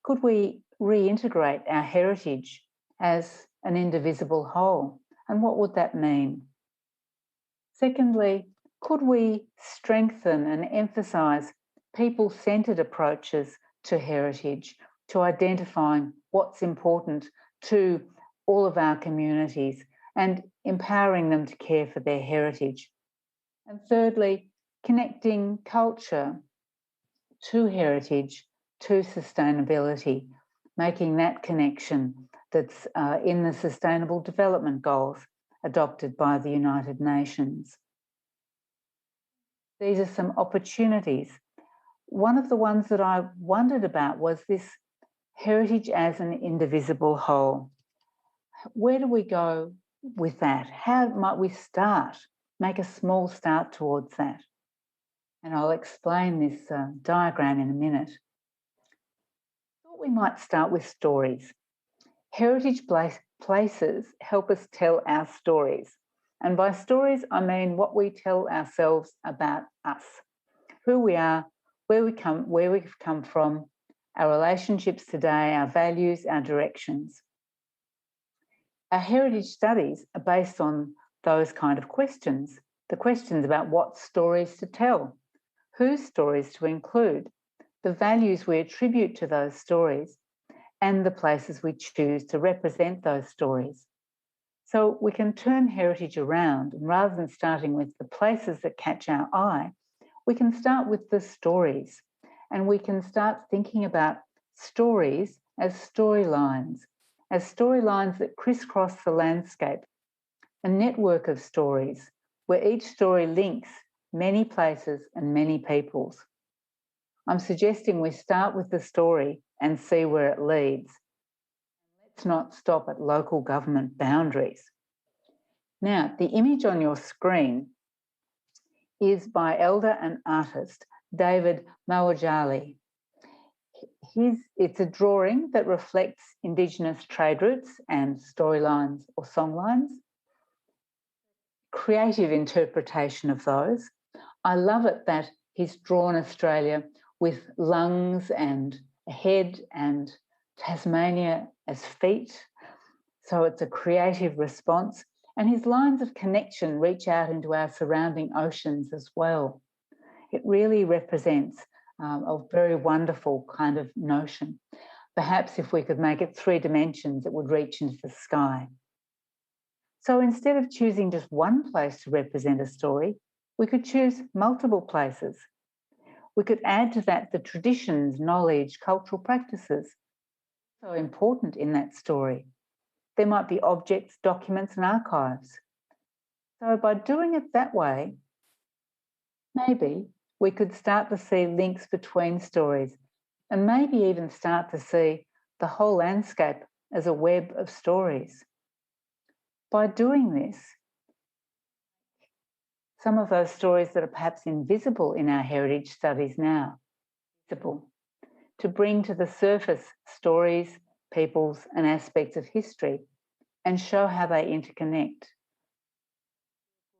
Could we reintegrate our heritage as an indivisible whole? And what would that mean? Secondly, could we strengthen and emphasise people-centred approaches to heritage, to identifying what's important to all of our communities and empowering them to care for their heritage? And thirdly, connecting culture to heritage, to sustainability, making that connection that's in the Sustainable Development Goals adopted by the United Nations. These are some opportunities. One of the ones that I wondered about was this heritage as an indivisible whole. Where do we go with that? How might we start? Make a small start towards that. And I'll explain this diagram in a minute. I thought we might start with stories. Heritage places help us tell our stories. And by stories, I mean what we tell ourselves about us, who we are, where we've come from, our relationships today, our values, our directions. Our heritage studies are based on those kind of questions, the questions about what stories to tell, whose stories to include, the values we attribute to those stories, and the places we choose to represent those stories. So we can turn heritage around, and rather than starting with the places that catch our eye, we can start with the stories, and we can start thinking about stories as storylines that crisscross the landscape, a network of stories where each story links many places and many peoples. I'm suggesting we start with the story and see where it leads. Let's not stop at local government boundaries. Now, the image on your screen is by elder and artist David Mawajali. It's a drawing that reflects Indigenous trade routes and storylines or songlines. Creative interpretation of those. I love it that he's drawn Australia with lungs and a head and Tasmania as feet. So it's a creative response. And his lines of connection reach out into our surrounding oceans as well. It really represents a very wonderful kind of notion. Perhaps if we could make it 3 dimensions, it would reach into the sky. So instead of choosing just one place to represent a story, we could choose multiple places. We could add to that the traditions, knowledge, cultural practices, so important in that story. There might be objects, documents, and archives. So by doing it that way, maybe we could start to see links between stories and maybe even start to see the whole landscape as a web of stories. By doing this, some of those stories that are perhaps invisible in our heritage studies now, visible, to bring to the surface stories, peoples, and aspects of history and show how they interconnect.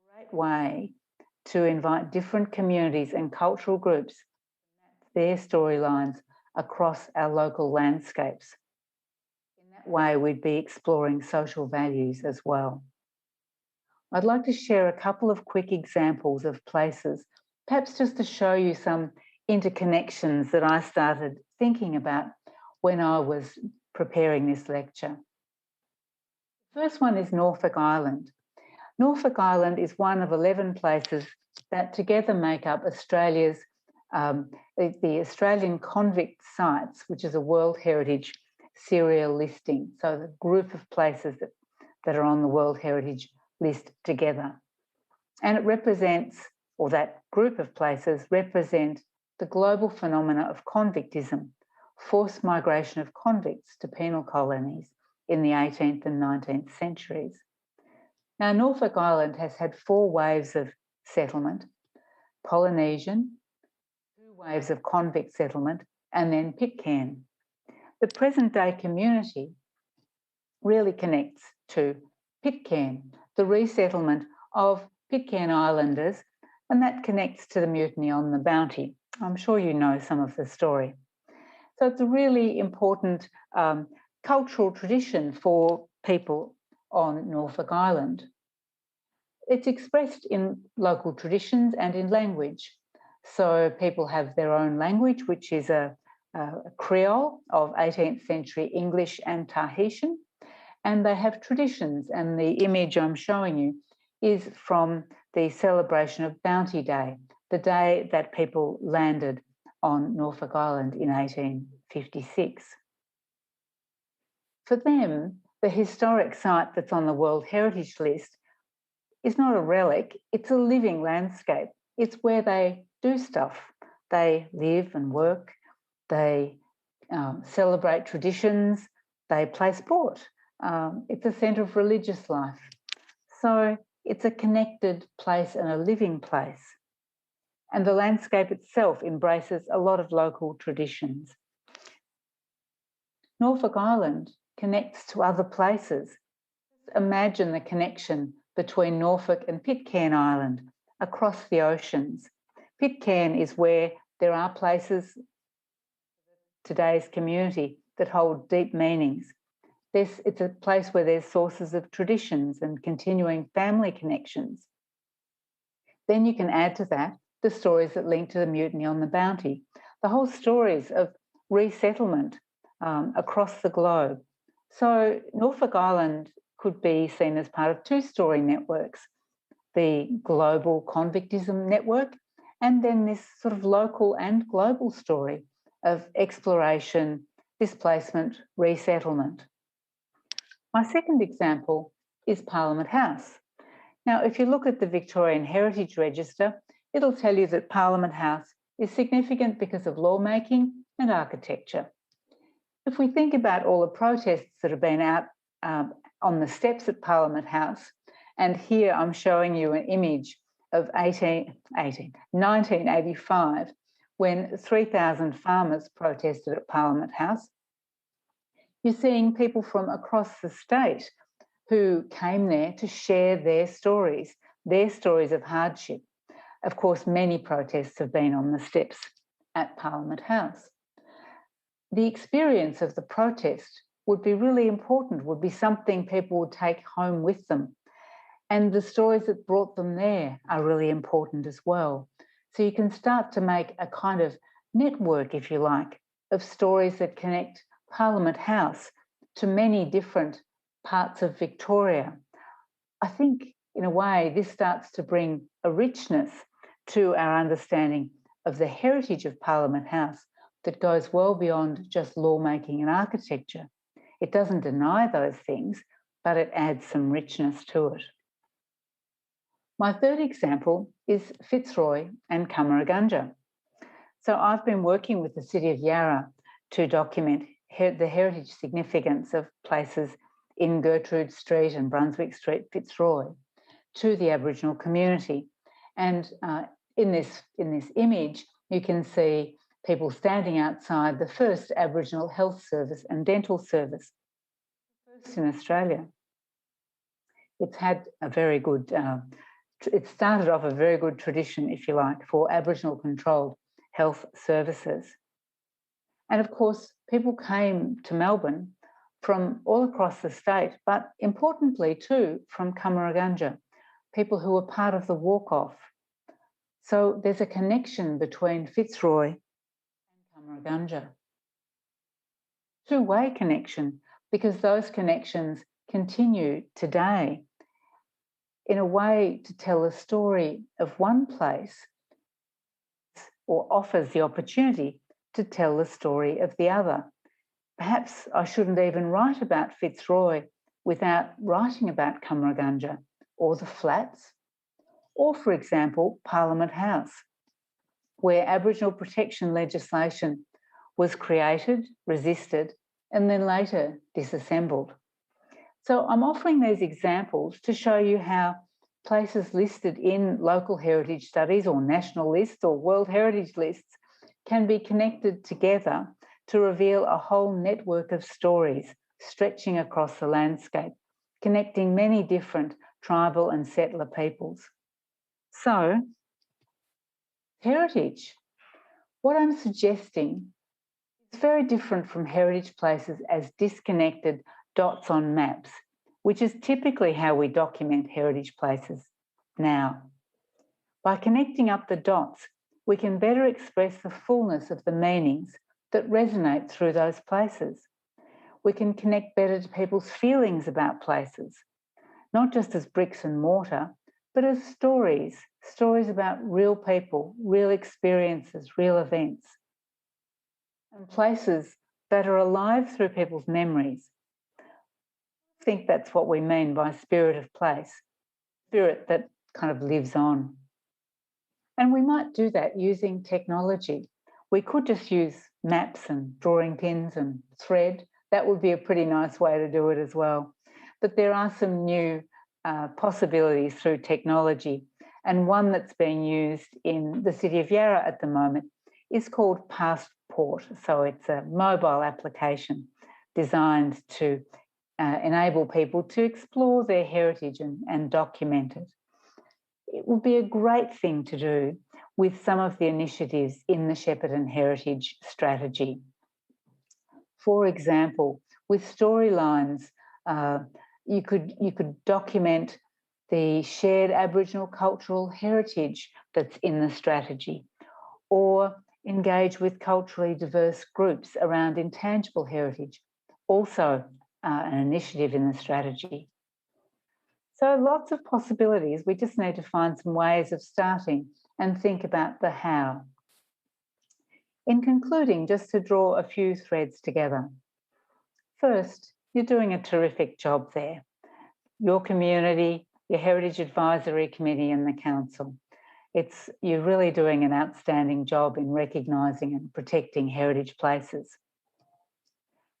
A great way to invite different communities and cultural groups, their storylines across our local landscapes. In that way, we'd be exploring social values as well. I'd like to share a couple of quick examples of places, perhaps just to show you some interconnections that I started thinking about when I was preparing this lecture. The first one is Norfolk Island. Norfolk Island is one of 11 places that together make up Australia's, the Australian convict sites, which is a World Heritage serial listing. So the group of places that are on the World Heritage list together. And it represents, or that group of places represent the global phenomena of convictism, forced migration of convicts to penal colonies in the 18th and 19th centuries. Now, Norfolk Island has had 4 waves of settlement: Polynesian, 2 waves of convict settlement, and then Pitcairn. The present-day community really connects to Pitcairn, the resettlement of Pitcairn Islanders, and that connects to the mutiny on the Bounty. I'm sure you know some of the story. So it's a really important cultural tradition for people on Norfolk Island. It's expressed in local traditions and in language. So people have their own language, which is a Creole of 18th century English and Tahitian, and they have traditions. And the image I'm showing you is from the celebration of Bounty Day, the day that people landed on Norfolk Island in 1856. For them, the historic site that's on the World Heritage List is not a relic, it's a living landscape. It's where they do stuff. They live and work, they celebrate traditions, they play sport. It's a centre of religious life. So it's a connected place and a living place. And the landscape itself embraces a lot of local traditions. Norfolk Island connects to other places. Imagine the connection between Norfolk and Pitcairn Island across the oceans. Pitcairn is where there are places, today's community, that hold deep meanings. It's a place where there's sources of traditions and continuing family connections. Then you can add to that the stories that link to the mutiny on the Bounty, the whole stories of resettlement across the globe. So Norfolk Island could be seen as part of 2 story networks, the global convictism network, and then this sort of local and global story of exploration, displacement, resettlement. My second example is Parliament House. Now, if you look at the Victorian Heritage Register, it'll tell you that Parliament House is significant because of lawmaking and architecture. If we think about all the protests that have been out on the steps at Parliament House, and here I'm showing you an image of 1985, when 3,000 farmers protested at Parliament House. You're seeing people from across the state who came there to share their stories of hardship. Of course, many protests have been on the steps at Parliament House. The experience of the protest would be really important, would be something people would take home with them. And the stories that brought them there are really important as well. So you can start to make a kind of network, if you like, of stories that connect Parliament House to many different parts of Victoria. I think, in a way, this starts to bring a richness to our understanding of the heritage of Parliament House that goes well beyond just lawmaking and architecture. It doesn't deny those things, but it adds some richness to it. My third example is Fitzroy and Kamaraganja. So I've been working with the City of Yarra to document the heritage significance of places in Gertrude Street and Brunswick Street, Fitzroy, to the Aboriginal community. And in this image, you can see people standing outside the first Aboriginal health service and dental service, first in Australia. It's had a very good, it started off a very good tradition, if you like, for Aboriginal controlled health services. And of course, people came to Melbourne from all across the state, but importantly too, from Kamaraganja, people who were part of the walk-off. So there's a connection between Fitzroy and Kamaraganja. Two-way connection, because those connections continue today in a way to tell a story of one place, or offers the opportunity to tell the story of the other. Perhaps I shouldn't even write about Fitzroy without writing about Kamaraganja or the Flats, or, for example, Parliament House, where Aboriginal protection legislation was created, resisted, and then later disassembled. So I'm offering these examples to show you how places listed in local heritage studies or national lists or World Heritage lists can be connected together to reveal a whole network of stories stretching across the landscape, connecting many different tribal and settler peoples. So, heritage. What I'm suggesting is very different from heritage places as disconnected dots on maps, which is typically how we document heritage places now. By connecting up the dots, we can better express the fullness of the meanings that resonate through those places. We can connect better to people's feelings about places, not just as bricks and mortar, but as stories about real people, real experiences, real events, and places that are alive through people's memories. I think that's what we mean by spirit of place, spirit that kind of lives on. And we might do that using technology. We could just use maps and drawing pins and thread. That would be a pretty nice way to do it as well. But there are some new possibilities through technology. And one that's being used in the City of Yarra at the moment is called Passport. So it's a mobile application designed to enable people to explore their heritage and document it. It would be a great thing to do with some of the initiatives in the Shepparton Heritage Strategy. For example, with storylines, you could document the shared Aboriginal cultural heritage that's in the strategy, or engage with culturally diverse groups around intangible heritage, also an initiative in the strategy. So lots of possibilities. We just need to find some ways of starting and think about the how. In concluding, just to draw a few threads together. First, you're doing a terrific job there. Your community, your Heritage Advisory Committee and the Council. You're really doing an outstanding job in recognising and protecting heritage places.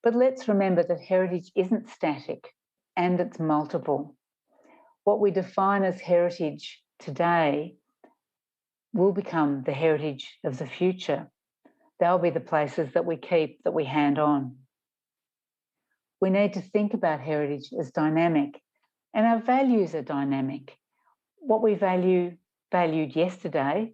But let's remember that heritage isn't static and it's multiple. What we define as heritage today will become the heritage of the future. They'll be the places that we keep, that we hand on. We need to think about heritage as dynamic, and our values are dynamic. What we valued yesterday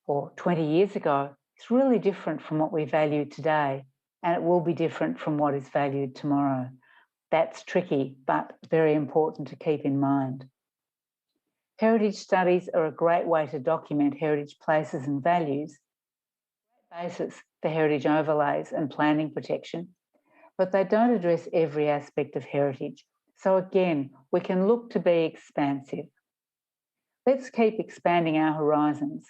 or 20 years ago is really different from what we value today, and it will be different from what is valued tomorrow. That's tricky, but very important to keep in mind. Heritage studies are a great way to document heritage places and values, basis for heritage overlays and planning protection, but they don't address every aspect of heritage. So again, we can look to be expansive. Let's keep expanding our horizons.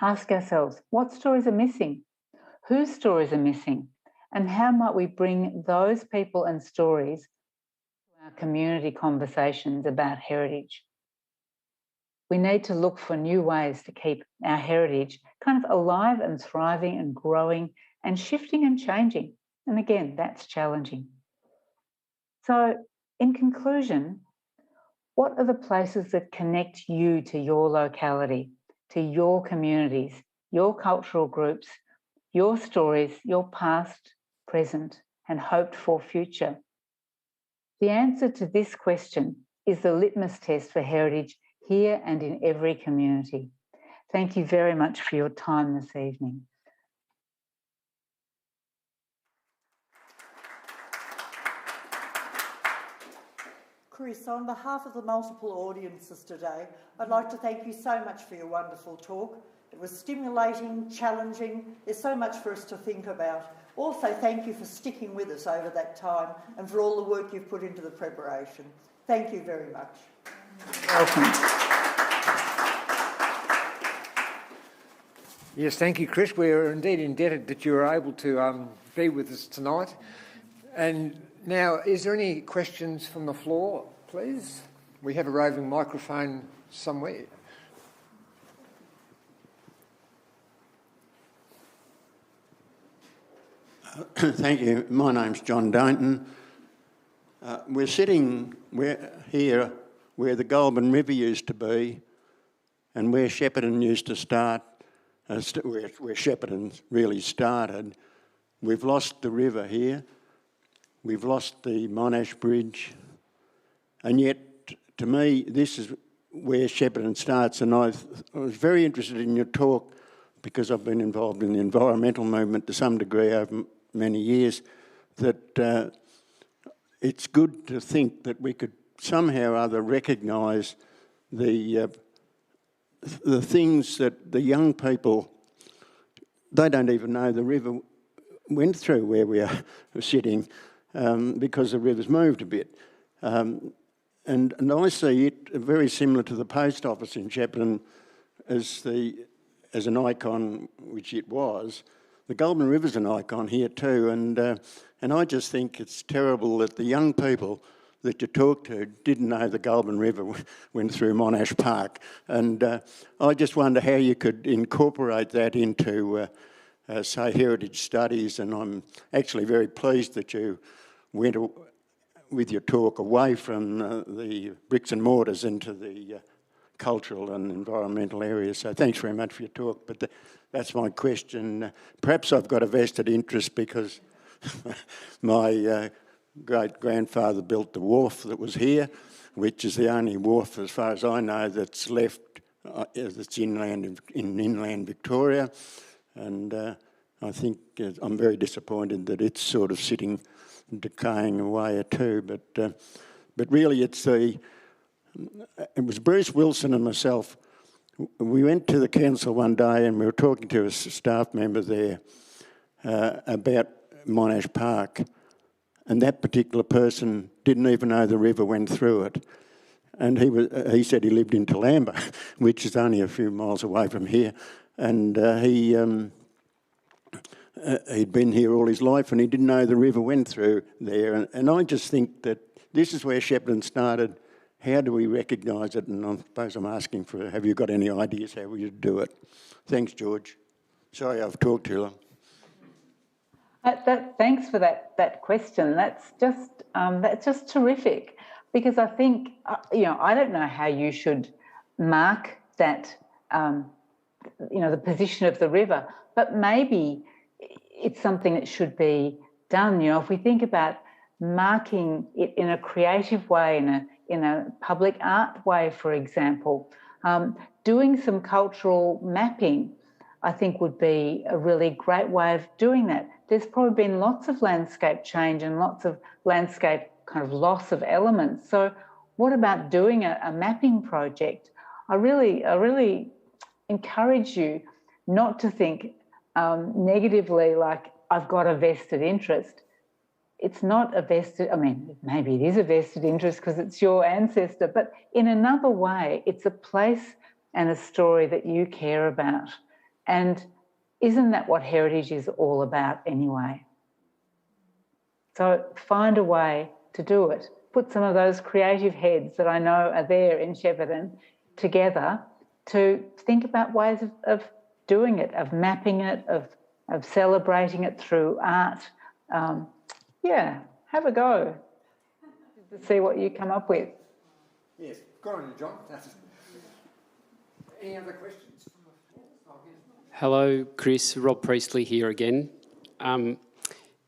Ask ourselves, what stories are missing? Whose stories are missing? And how might we bring those people and stories to our community conversations about heritage? We need to look for new ways to keep our heritage kind of alive and thriving and growing and shifting and changing. And again, that's challenging. So in conclusion, what are the places that connect you to your locality, to your communities, your cultural groups, your stories, your past, present, and hoped for future? The answer to this question is the litmus test for heritage here and in every community. Thank you very much for your time this evening. Chris, on behalf of the multiple audiences today, I'd like to thank you so much for your wonderful talk. It was stimulating, challenging. There's so much for us to think about. Also, thank you for sticking with us over that time and for all the work you've put into the preparation. Thank you very much. Welcome. Yes, thank you, Chris. We're indeed indebted that you were able to be with us tonight. And now, is there any questions from the floor, please? We have a roving microphone somewhere. Thank you. My name's John Dainton. We're sitting here where the Goulburn River used to be and where Shepparton used to start, where Shepparton really started. We've lost the river here. We've lost the Monash Bridge. And yet, to me, this is where Shepparton starts. And I was very interested in your talk because I've been involved in the environmental movement to some degree over many years, that it's good to think that we could somehow or other recognise the things that the young people, they don't even know the river went through where we are sitting because the river's moved a bit. And I see it very similar to the post office in Shepparton as an icon, which it was. The Goulburn River's an icon here too, and I just think it's terrible that the young people that you talk to didn't know the Goulburn River went through Monash Park. And I just wonder how you could incorporate that into, say, heritage studies, and I'm actually very pleased that you went with your talk away from the bricks and mortars into the cultural and environmental areas. So thanks very much for your talk, but that's my question. Perhaps I've got a vested interest because my great-grandfather built the wharf that was here, which is the only wharf, as far as I know, that's left that's inland in inland Victoria, and I think I'm very disappointed that it's sort of sitting, decaying away too. But really, it was Bruce Wilson and myself. We went to the council one day and we were talking to a staff member there about Monash Park, and that particular person didn't even know the river went through it. And he said he lived in Toolamba, which is only a few miles away from here, and he'd been here all his life and he didn't know the river went through there. And I just think that this is where Shepparton started. How do we recognise it? And I suppose I'm asking for, have you got any ideas how we should do it? Thanks, George. Sorry I've talked too long. Thanks for that question. That's just terrific, because I think I don't know how you should mark that the position of the river, but maybe it's something that should be done. If we think about marking it in a creative way, in a public art way, for example, doing some cultural mapping, I think would be a really great way of doing that. There's probably been lots of landscape change and lots of landscape kind of loss of elements. So what about doing a mapping project? I really encourage you not to think negatively, like I've got a vested interest. It's not a vested, maybe it is a vested interest because it's your ancestor, but in another way, it's a place and a story that you care about. And isn't that what heritage is all about anyway? So find a way to do it. Put some of those creative heads that I know are there in Shepparton together to think about ways of doing it, of mapping it, of celebrating it through art. Have a go to see what you come up with. Yes, good on you, John. Any other questions from the floor? Hello, Chris. Rob Priestley here again.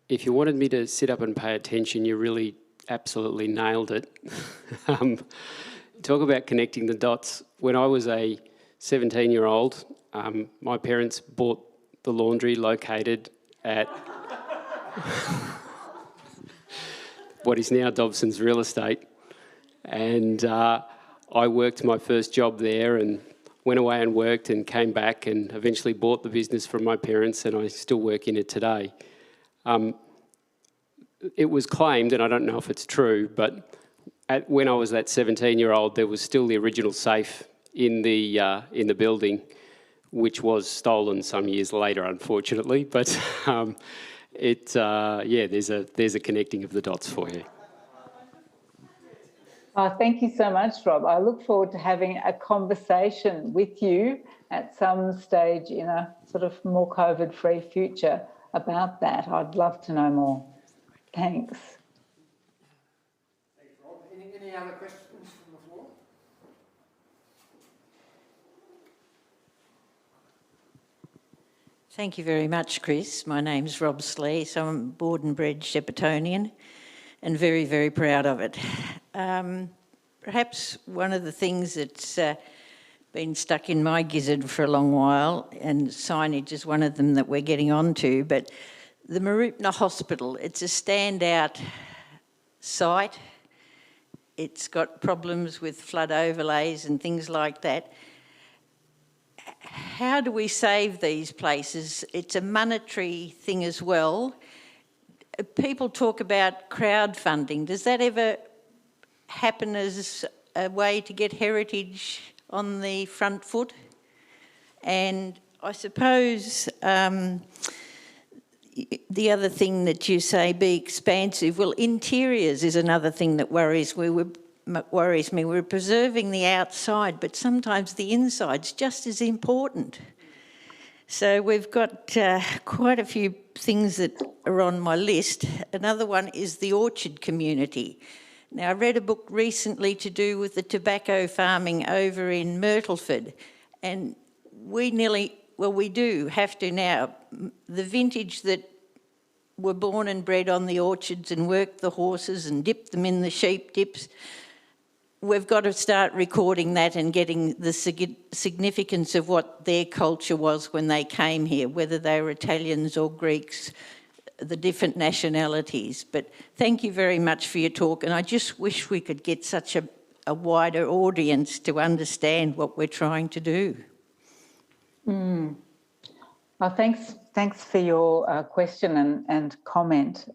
If you wanted me to sit up and pay attention, you really absolutely nailed it. Talk about connecting the dots. When I was a 17-year-old, my parents bought the laundry located at what is now Dobson's Real Estate. And I worked my first job there and went away and worked and came back and eventually bought the business from my parents, and I still work in it today. It was claimed, and I don't know if it's true, but when I was that 17-year-old, there was still the original safe in the building, which was stolen some years later, unfortunately. But there's a connecting of the dots for you. Oh, thank you so much, Rob. I look forward to having a conversation with you at some stage in a sort of more COVID-free future about that. I'd love to know more. Thanks. Thanks, Rob. Any other questions from the floor? Thank you very much, Chris. My name's Rob Slee, so I'm born and bred Sheppartonian and very, very proud of it. Perhaps one of the things that's been stuck in my gizzard for a long while, and signage is one of them that we're getting onto, but the Mooroopna Hospital, it's a standout site. It's got problems with flood overlays and things like that. How do we save these places? It's a monetary thing as well. People talk about crowdfunding. Does that ever happen as a way to get heritage on the front foot? And I suppose the other thing that you say, be expansive. Well, interiors is another thing that worries me. We're preserving the outside, but sometimes the inside's just as important. So we've got quite a few things that are on my list. Another one is the orchard community. Now, I read a book recently to do with the tobacco farming over in Myrtleford, and we do have to now. The vintage that were born and bred on the orchards and worked the horses and dipped them in the sheep dips, we've got to start recording that and getting the significance of what their culture was when they came here, whether they were Italians or Greeks, the different nationalities. But thank you very much for your talk, and I just wish we could get such a wider audience to understand what we're trying to do. Well, thanks for your question and comment.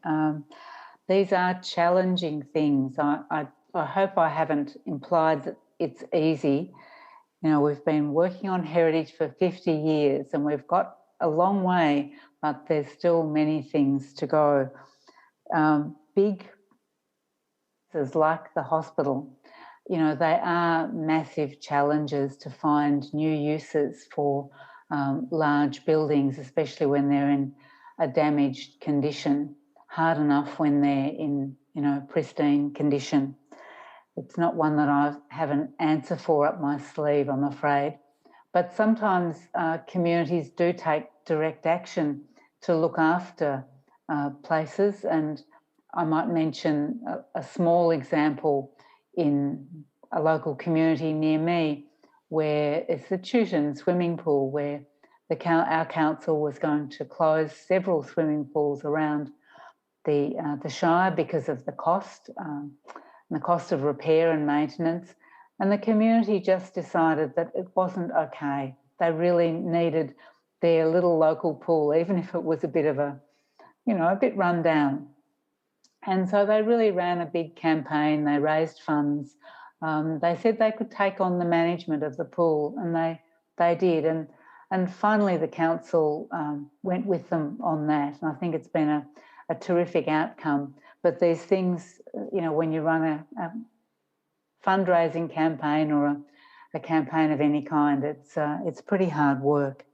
These are challenging things. I hope I haven't implied that it's easy. We've been working on heritage for 50 years and we've got a long way, but there's still many things to go. Big places like the hospital, they are massive challenges to find new uses for large buildings, especially when they're in a damaged condition. Hard enough when they're in, pristine condition. It's not one that I have an answer for up my sleeve, I'm afraid. But sometimes communities do take direct action to look after places, and I might mention a small example in a local community near me where it's the Chewton swimming pool, where our council was going to close several swimming pools around the Shire because of the cost of repair and maintenance. And the community just decided that it wasn't okay. They really needed their little local pool, even if it was a bit run down. And so they really ran a big campaign. They raised funds. They said they could take on the management of the pool, and they did. And finally, the council went with them on that. And I think it's been a terrific outcome. But these things, when you run a fundraising campaign or a campaign of any kind, it's pretty hard work.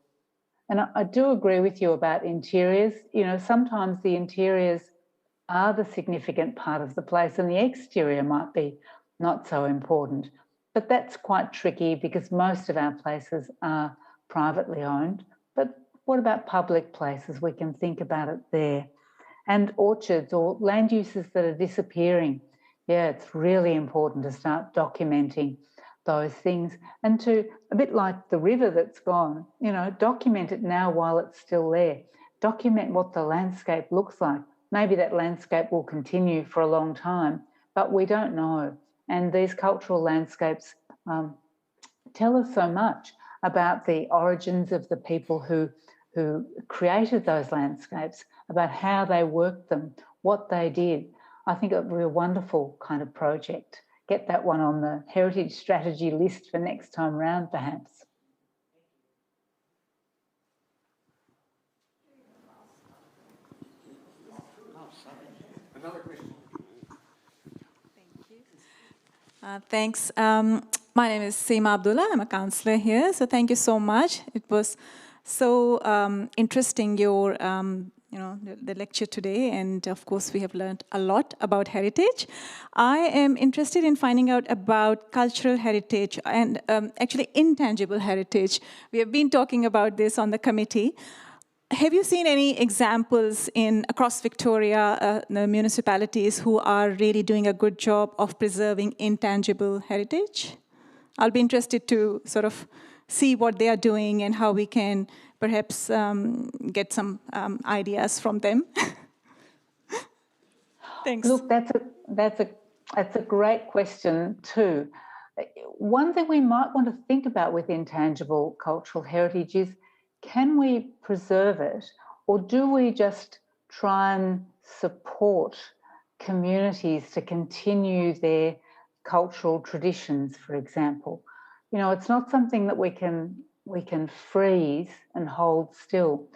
And I do agree with you about interiors. Sometimes the interiors are the significant part of the place and the exterior might be not so important. But that's quite tricky because most of our places are privately owned. But what about public places? We can think about it there. And orchards or land uses that are disappearing. Yeah, it's really important to start documenting those things, and to, a bit like the river that's gone, document it now while it's still there. Document what the landscape looks like. Maybe that landscape will continue for a long time, but we don't know. And these cultural landscapes tell us so much about the origins of the people who created those landscapes, about how they worked them, what they did. I think it would be a wonderful kind of project. Get that one on the heritage strategy list for next time round, perhaps. Another question. Thanks. My name is Seema Abdullah. I'm a counsellor here. So thank you so much. It was so interesting, your the lecture today, and of course we have learned a lot about heritage. I am interested in finding out about cultural heritage and actually intangible heritage. We have been talking about this on the committee. Have you seen any examples across Victoria, the municipalities who are really doing a good job of preserving intangible heritage? I'll be interested to sort of see what they are doing and how we can perhaps get some ideas from them. Thanks. Look, that's a great question too. One thing we might want to think about with intangible cultural heritage is, can we preserve it, or do we just try and support communities to continue their cultural traditions, for example? It's not something that we can freeze and hold still.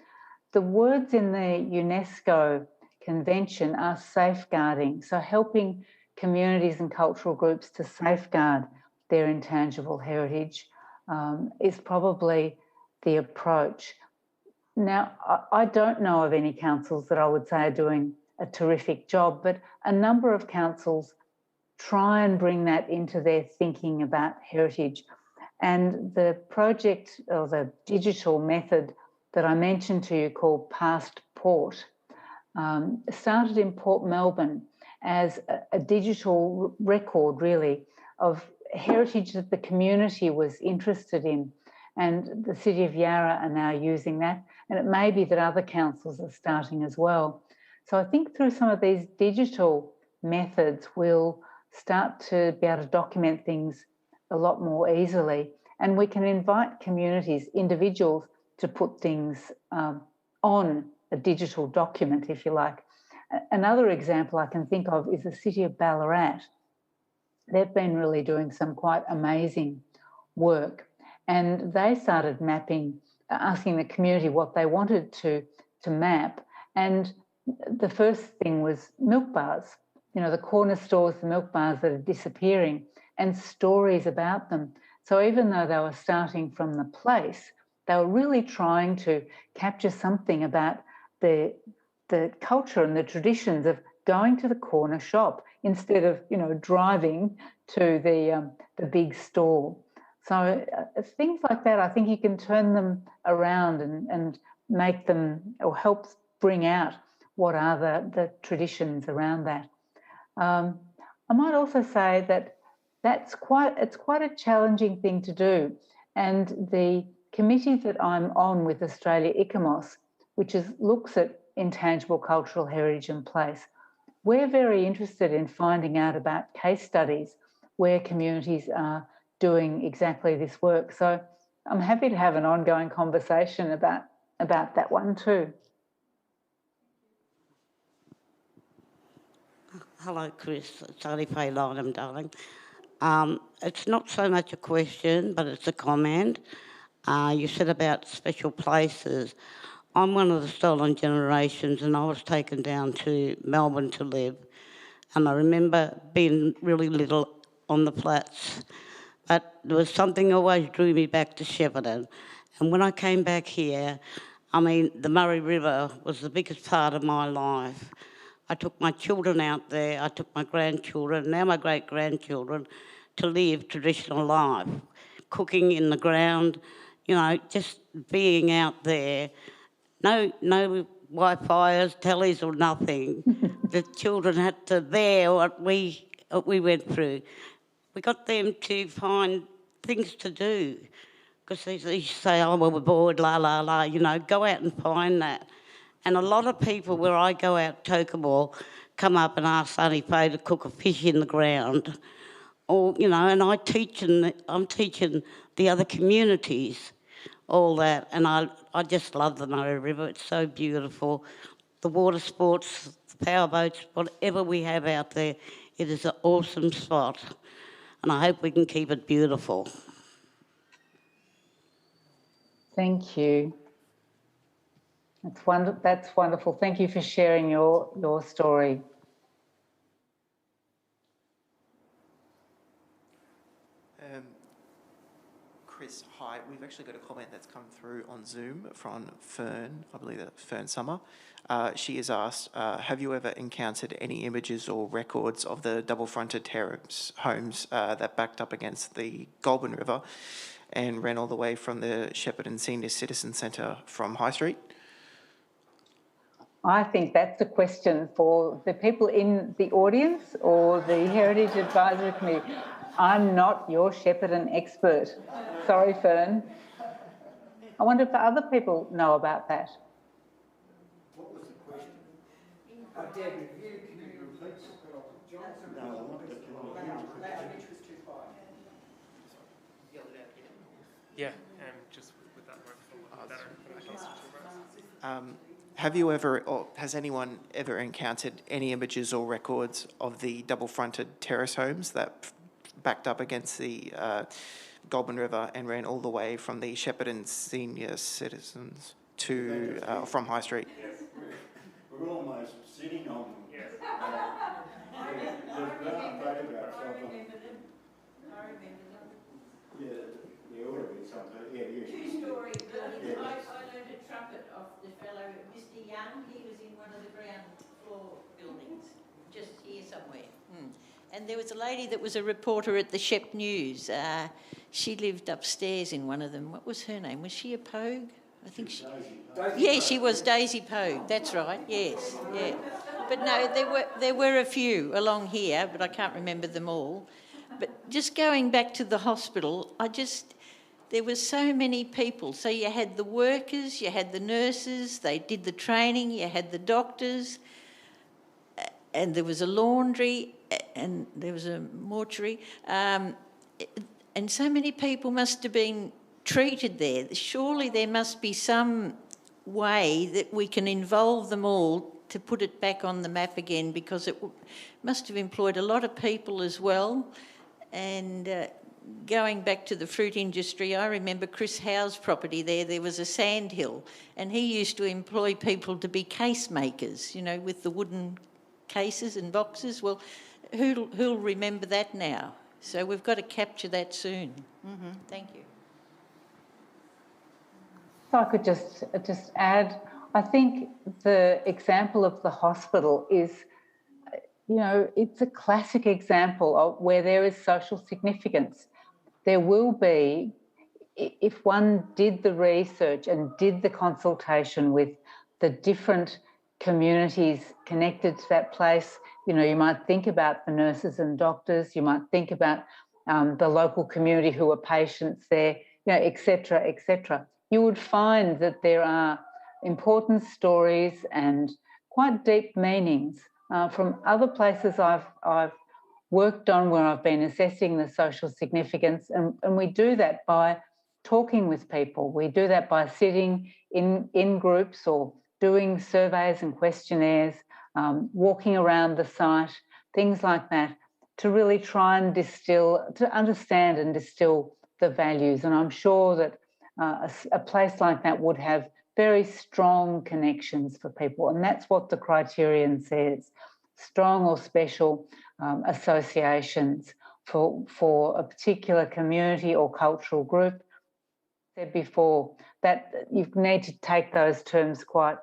The words in the UNESCO Convention are safeguarding, so helping communities and cultural groups to safeguard their intangible heritage is probably the approach. Now, I don't know of any councils that I would say are doing a terrific job, but a number of councils try and bring that into their thinking about heritage. And the project, or the digital method that I mentioned to you called Passport, started in Port Melbourne as a digital record, really, of heritage that the community was interested in. And the City of Yarra are now using that, and it may be that other councils are starting as well. So I think through some of these digital methods, we'll start to be able to document things a lot more easily, and we can invite communities, individuals, to put things on a digital document, if you like. Another example I can think of is the City of Ballarat. They've been really doing some quite amazing work. And they started mapping, asking the community what they wanted to map. And the first thing was milk bars, the corner stores, the milk bars that are disappearing, and stories about them. So even though they were starting from the place, they were really trying to capture something about the culture and the traditions of going to the corner shop instead of, driving to the big store. So things like that, I think you can turn them around and make them, or help bring out what are the traditions around that. I might also say that it's quite a challenging thing to do, and the committee that I'm on with Australia ICOMOS, which looks at intangible cultural heritage and place, we're very interested in finding out about case studies where communities are doing exactly this work. So I'm happy to have an ongoing conversation about that one too. Hello, Chris. It's Sally Faye Lynham, darling. It's not so much a question, but it's a comment. You said about special places. I'm one of the stolen generations, and I was taken down to Melbourne to live. And I remember being really little on the flats. But there was something always drew me back to Shepparton. And when I came back here, I mean, the Murray River was the biggest part of my life. I took my children out there, I took my grandchildren, now my great-grandchildren, to live traditional life, cooking in the ground, you know, just being out there. No Wi-Fi's, tellies or nothing. The children had to bear what we went through. We got them to find things to do, because they used to say, oh, well, we're bored, la, la, la, you know, go out and find that. And a lot of people where I go out Tokemore come up and ask Sunny Faye to cook a fish in the ground. Or, you know, and I'm teaching the other communities all that. And I just love the Murray River. It's so beautiful. The water sports, the power boats, whatever we have out there, it is an awesome spot. And I hope we can keep it beautiful. Thank you. That's wonderful. Thank you for sharing your story. Chris, hi. We've actually got a comment that's come through on Zoom from Fern, I believe that's Fern Summer. She has asked, have you ever encountered any images or records of the double-fronted terrace homes that backed up against the Goulburn River and ran all the way from the Shepparton Senior Citizen Centre from High Street? I think that's a question for the people in the audience or the Heritage Advisory Committee. I'm not your Shepparton expert. Sorry, Fern. I wonder if other people know about that. What was the question? Deb, can you repeat? Johnson? No, I wanted to was too far. Yeah, just with that microphone better. Have you ever, or has anyone ever encountered any images or records of the double-fronted terrace homes that backed up against the Goulburn River and ran all the way from the Shepparton Senior Citizens to from High Street? Yes, we're almost sitting on them. Yes. There's photographs of them. I remember them. Yeah, there ought to be something. Yeah, yes. Two-storey buildings. Yes. I learned a trumpet off the fellow, Mr. Young. He was in one of the ground floor buildings, just here somewhere. And there was a lady that was a reporter at the Shep News. She lived upstairs in one of them. What was her name? Was she a Pogue? I think she... Yeah, she was Daisy Pogue. That's right, yes, yeah. But no, there were a few along here, but I can't remember them all. But just going back to the hospital, there were so many people. So you had the workers, you had the nurses, they did the training, you had the doctors, and there was a laundry, and there was a mortuary, and so many people must have been treated there. Surely there must be some way that we can involve them all to put it back on the map again, because it must have employed a lot of people as well. And going back to the fruit industry, I remember Chris Howe's property there was a sandhill, and he used to employ people to be case makers, you know, with the wooden cases and boxes. Well, who'll remember that now? So we've got to capture that soon. Thank you. If I could just add, I think the example of the hospital is, you know, it's a classic example of where there is social significance. there will be, if one did the research and did the consultation with the different communities connected to that place, you know, you might think about the nurses and doctors, you might think about the local community who are patients there, you know, et cetera, you would find that there are important stories and quite deep meanings from other places I've worked on where I've been assessing the social significance, and we do that by talking with people. We do that by sitting in groups or doing surveys and questionnaires, walking around the site, things like that, to really try and to understand and distill the values. And I'm sure that a place like that would have very strong connections for people. And that's what the criterion says, strong or special associations for a particular community or cultural group. I said before that you need to take those terms quite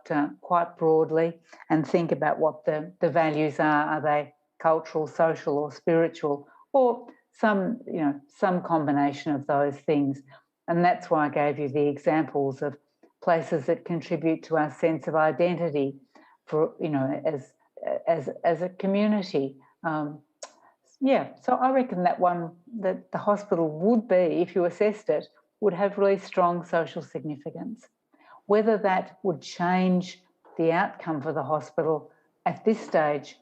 broadly and think about what the values are. Are they cultural, social, or spiritual, or some combination of those things? And that's why I gave you the examples of places that contribute to our sense of identity, for as a community. So I reckon that the hospital would be, if you assessed it, would have really strong social significance. Whether that would change the outcome for the hospital at this stage,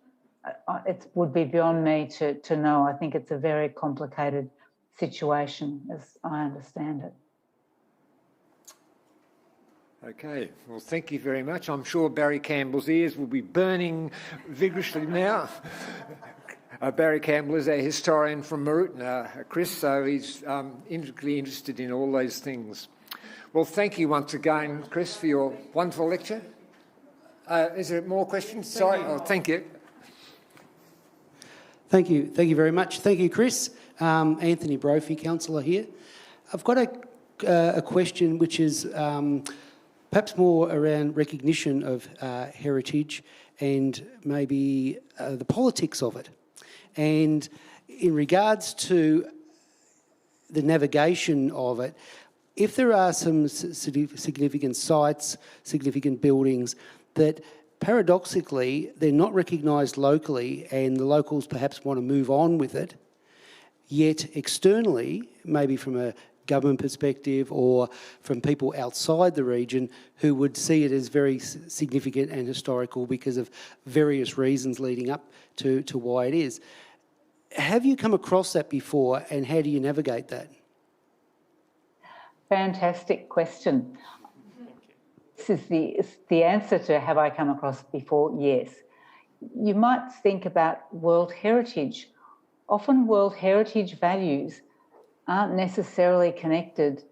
it would be beyond me to know. I think it's a very complicated situation, as I understand it. Okay, well, thank you very much. I'm sure Barry Campbell's ears will be burning vigorously now. Barry Campbell is a historian from Marooten, Chris, so he's intricately interested in all those things. Well, thank you once again, Chris, for your wonderful lecture. Is there more questions? Sorry. Oh, thank you. Thank you very much. Thank you, Chris. Anthony Brophy, councillor here. I've got a question which is perhaps more around recognition of heritage and maybe the politics of it. And in regards to the navigation of it, if there are some significant sites, significant buildings that paradoxically they're not recognised locally and the locals perhaps want to move on with it, yet externally, maybe from a government perspective or from people outside the region who would see it as very significant and historical because of various reasons leading up to why it is. Have you come across that before, and how do you navigate that? Fantastic question. This is the answer to have I come across before? Yes. You might think about World Heritage. Often World Heritage values aren't necessarily connected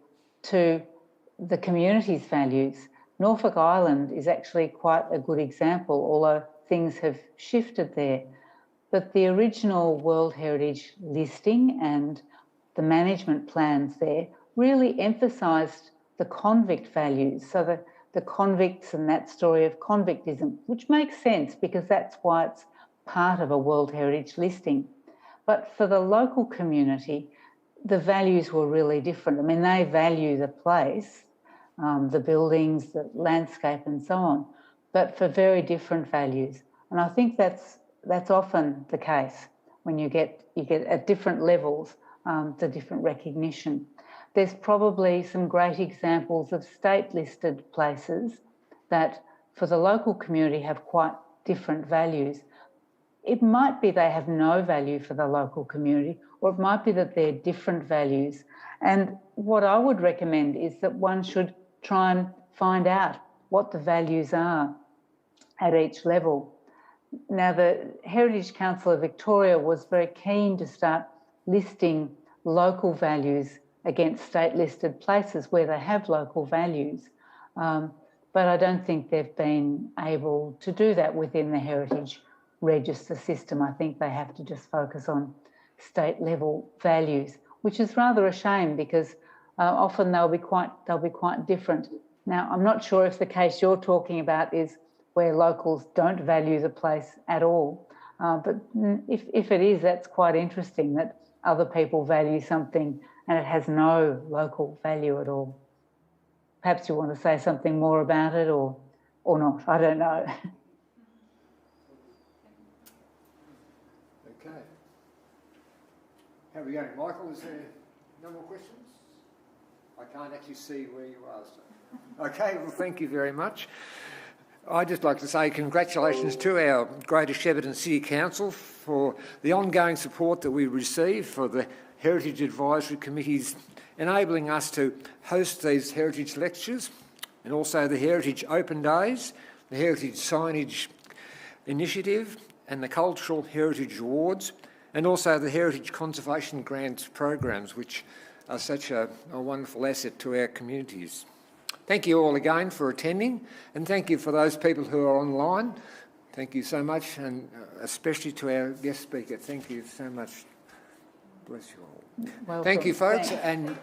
to the community's values. Norfolk Island is actually quite a good example, although things have shifted there. But the original World Heritage listing and the management plans there really emphasised the convict values. So the convicts and that story of convictism, which makes sense because that's why it's part of a World Heritage listing. But for the local community, the values were really different. I mean, they value the place, the buildings, the landscape and so on, but for very different values. And I think that's often the case when you get at different levels the different recognition. There's probably some great examples of state-listed places that for the local community have quite different values. It might be they have no value for the local community, or it might be that they're different values. And what I would recommend is that one should try and find out what the values are at each level. Now, the Heritage Council of Victoria was very keen to start listing local values against state-listed places where they have local values. But I don't think they've been able to do that within the Heritage Register system. I think they have to just focus on state-level values, which is rather a shame because often they'll be quite different. Now, I'm not sure if the case you're talking about is where locals don't value the place at all, but if it is, that's quite interesting that other people value something and it has no local value at all. Perhaps you want to say something more about it or not, I don't know. Okay. How are we going, Michael? Is there no more questions? I can't actually see where you are. So. Okay, well, thank you very much. I'd just like to say congratulations to our Greater Shepparton City Council for the ongoing support that we receive for the Heritage Advisory Committees, enabling us to host these heritage lectures, and also the Heritage Open Days, the Heritage Signage Initiative, and the Cultural Heritage Awards, and also the Heritage Conservation Grants programs, which are such a wonderful asset to our communities. Thank you all again for attending, and thank you for those people who are online. Thank you so much, and especially to our guest speaker. Thank you so much. Bless you all. Welcome. Thank you, folks. And